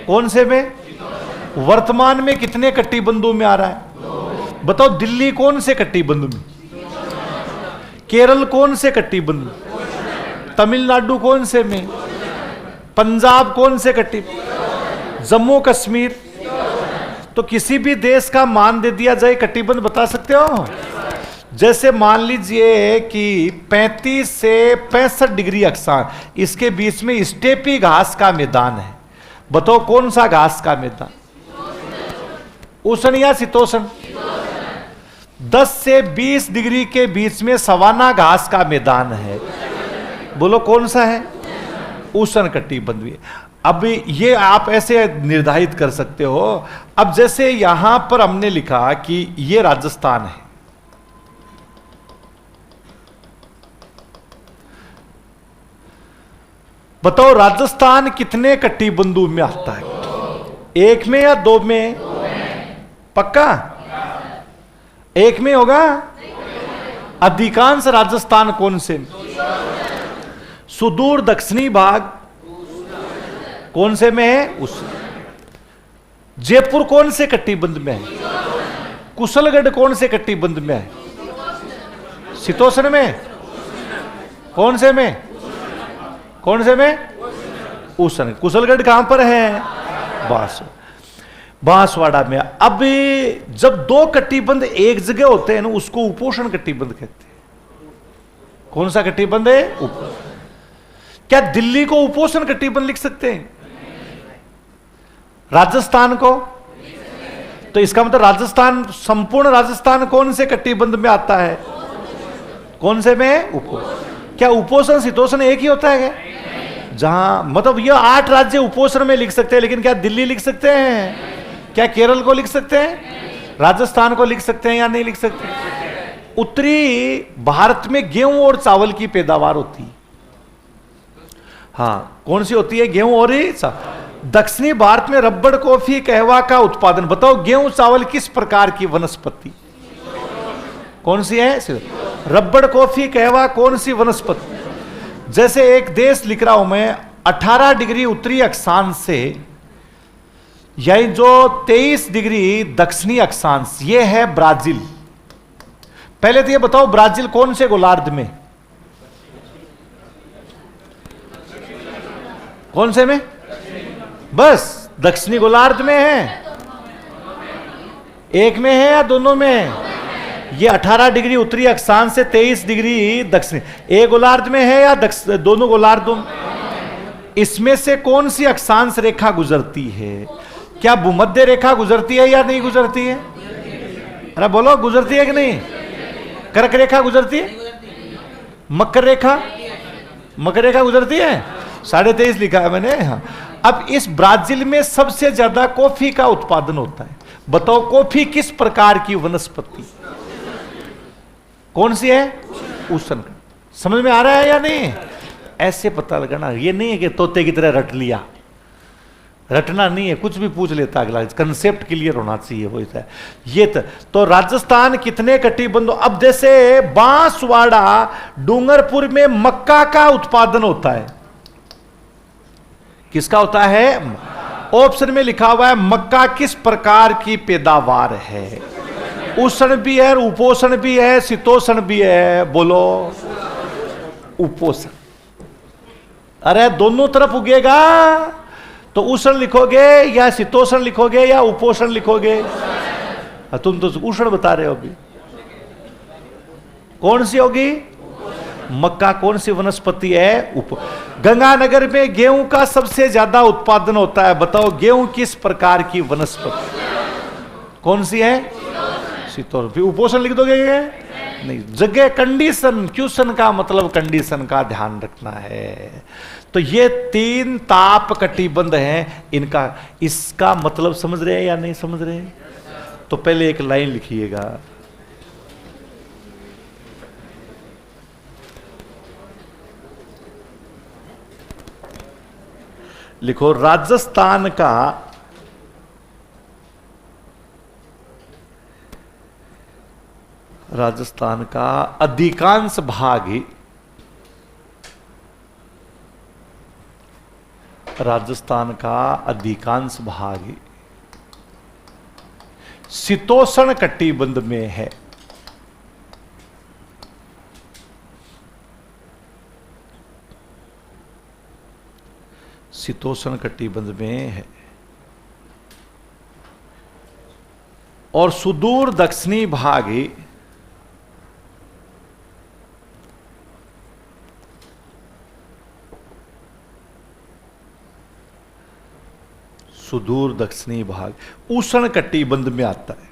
कौन से में। वर्तमान में कितने कटिबंधों में आ रहा है, बताओ। दिल्ली कौन से कटिबंध में, केरल कौन से कटिबंध में, तमिलनाडु कौन से में, पंजाब कौन से कटिबंध, जम्मू कश्मीर। तो किसी भी देश का मान दे दिया जाए, कटिबंध बता सकते हो। जैसे मान लीजिए कि 35 से 65 डिग्री अक्षांश, इसके बीच में स्टेपी घास का मैदान है। बताओ कौन सा घास का मैदान, उष्ण या शीतोष्ण। 10 से 20 डिग्री के बीच में सवाना घास का मैदान है, बोलो कौन सा है, उष्ण कटिबंध। अब ये आप ऐसे निर्धारित कर सकते हो। अब जैसे यहां पर हमने लिखा कि ये राजस्थान है, बताओ राजस्थान कितने कटिबंधों में आता है, 1 में या 2 में, पक्का। 1 में होगा। अधिकांश राजस्थान कौन से, सुदूर दक्षिणी भाग कौन से में है, उस। जयपुर कौन से कटिबंध में है, कुशलगढ़ कौन से कटिबंध में है, शीतोष्ण में। कौन से में, कौन से में, उष्ण। कुशलगढ़ कहां पर है, बांसवाड़ा में। अब जब 2 कटिबंध एक जगह होते हैं ना, उसको उपोष्ण कटिबंध कहते हैं। कौन सा कटिबंध है, क्या दिल्ली को उपोष्ण कटिबंध लिख सकते हैं, राजस्थान को। तो इसका मतलब राजस्थान, संपूर्ण राजस्थान कौन से कटिबंध में आता है, कौन से में, उपोष्ण। क्या उपोष्ण शीतोष्ण एक ही होता है क्या, जहां मतलब ये 8 राज्य उपोष्ण में लिख सकते हैं, लेकिन क्या दिल्ली लिख सकते हैं, क्या केरल को लिख सकते हैं, राजस्थान को लिख सकते हैं या नहीं लिख सकते। उत्तरी भारत में गेहूं और चावल की पैदावार होती है, हाँ कौन सी होती है, गेहूं और चावल। दक्षिणी भारत में रबड़, कॉफी, कहवा का उत्पादन। बताओ गेहूं चावल किस प्रकार की वनस्पति, कौन सी है, रबड़, कॉफी, कहवा कौन सी वनस्पति। जैसे एक देश लिख रहा हूं मैं, 18 डिग्री उत्तरी अक्षांश से, यानी जो 23 डिग्री दक्षिणी अक्षांश, ये है ब्राजील। पहले तो ये बताओ ब्राजील कौन से गोलार्ध में, कौन से में, बस दक्षिणी गोलार्ध में है। एक में है या दोनों में? ये 18 डिग्री उत्तरी अक्षांश से 23 डिग्री दक्षिण, एक गोलार्ध में है या दोनों गोलार्धों में? इसमें से कौन सी अक्षांश रेखा गुजरती है? क्या भूमध्य रेखा गुजरती है या नहीं गुजरती है? अरे बोलो, गुजरती है कि नहीं? कर्क रेखा गुजरती है? मकर रेखा, मकर रेखा गुजरती है? 23.5 लिखा है मैंने। हाँ। अब इस ब्राजील में सबसे ज्यादा कॉफी का उत्पादन होता है। बताओ कॉफी किस प्रकार की वनस्पति, कौन सी है? उष्ण। समझ में आ रहा है या नहीं? ऐसे पता लगाना, ये नहीं है कि तोते की तरह रट लिया, रटना नहीं है, कुछ भी पूछ लेता अगला, कंसेप्ट क्लियर होना चाहिए। वो है ये तो राजस्थान कितने कटिबंध। अब जैसे बांसवाड़ा डूंगरपुर में मक्का का उत्पादन होता है। किसका होता है? ऑप्शन में लिखा हुआ है मक्का किस प्रकार की पैदावार है? उष्ण भी है, उपोष्ण भी है, शीतोष्ण भी है। बोलो उपोष्ण। अरे दोनों तरफ उगेगा तो उष्ण लिखोगे या शीतोष्ण लिखोगे या उपोष्ण लिखोगे? तुम तो उष्ण बता रहे हो। अभी कौन सी होगी? मक्का कौन सी वनस्पति है? गंगानगर में गेहूं का सबसे ज्यादा उत्पादन होता है। बताओ गेहूं किस प्रकार की वनस्पति, कौन सी है? शीतोष्ण। उपोष्ण लिख दोगे? नहीं, जगह कंडीशन, क्वेश्चन का मतलब कंडीशन का ध्यान रखना है। तो ये 3 ताप कटिबंध हैं। इनका इसका मतलब समझ रहे हैं या नहीं समझ रहे? तो पहले एक लाइन लिखिएगा, लिखो राजस्थान का अधिकांश भाग ही, राजस्थान का अधिकांश भाग ही शीतोष्ण कटिबंध में है। शीतोष्ण कटिबंध में है और सुदूर दक्षिणी भाग ही सुदूर दक्षिणी भाग उष्ण कटिबंध में आता है।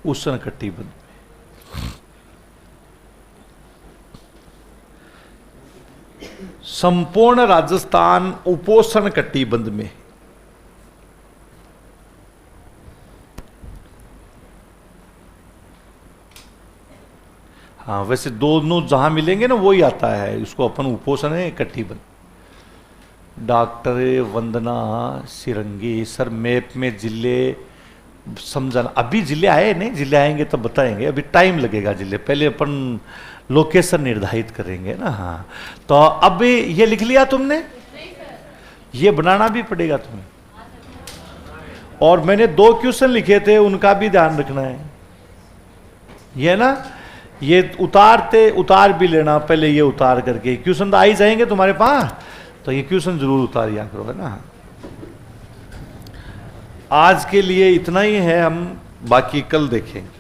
उष्ण कटिबंध में संपूर्ण राजस्थान उपोष्ण कटिबंध में। हाँ, वैसे दोनों जहां मिलेंगे ना वही आता है, इसको अपन उपोष्ण है कटिबंध। डॉक्टर वंदना सिरंगी, सर मैप में जिले समझाना। अभी जिले आए नहीं, जिले आएंगे तब बताएंगे, अभी टाइम लगेगा जिले, पहले अपन लोकेशन निर्धारित करेंगे ना। हाँ, तो अब ये लिख लिया तुमने? ये बनाना भी पड़ेगा तुम्हें। और मैंने 2 क्वेश्चन लिखे थे, उनका भी ध्यान रखना है। ये ना, ये उतार भी लेना पहले, ये उतार करके क्वेश्चन तो आ ही जाएंगे तुम्हारे पास, तो ये क्वेश्चन जरूर उतारिया करो, है ना। आज के लिए इतना ही है, हम बाकी कल देखेंगे।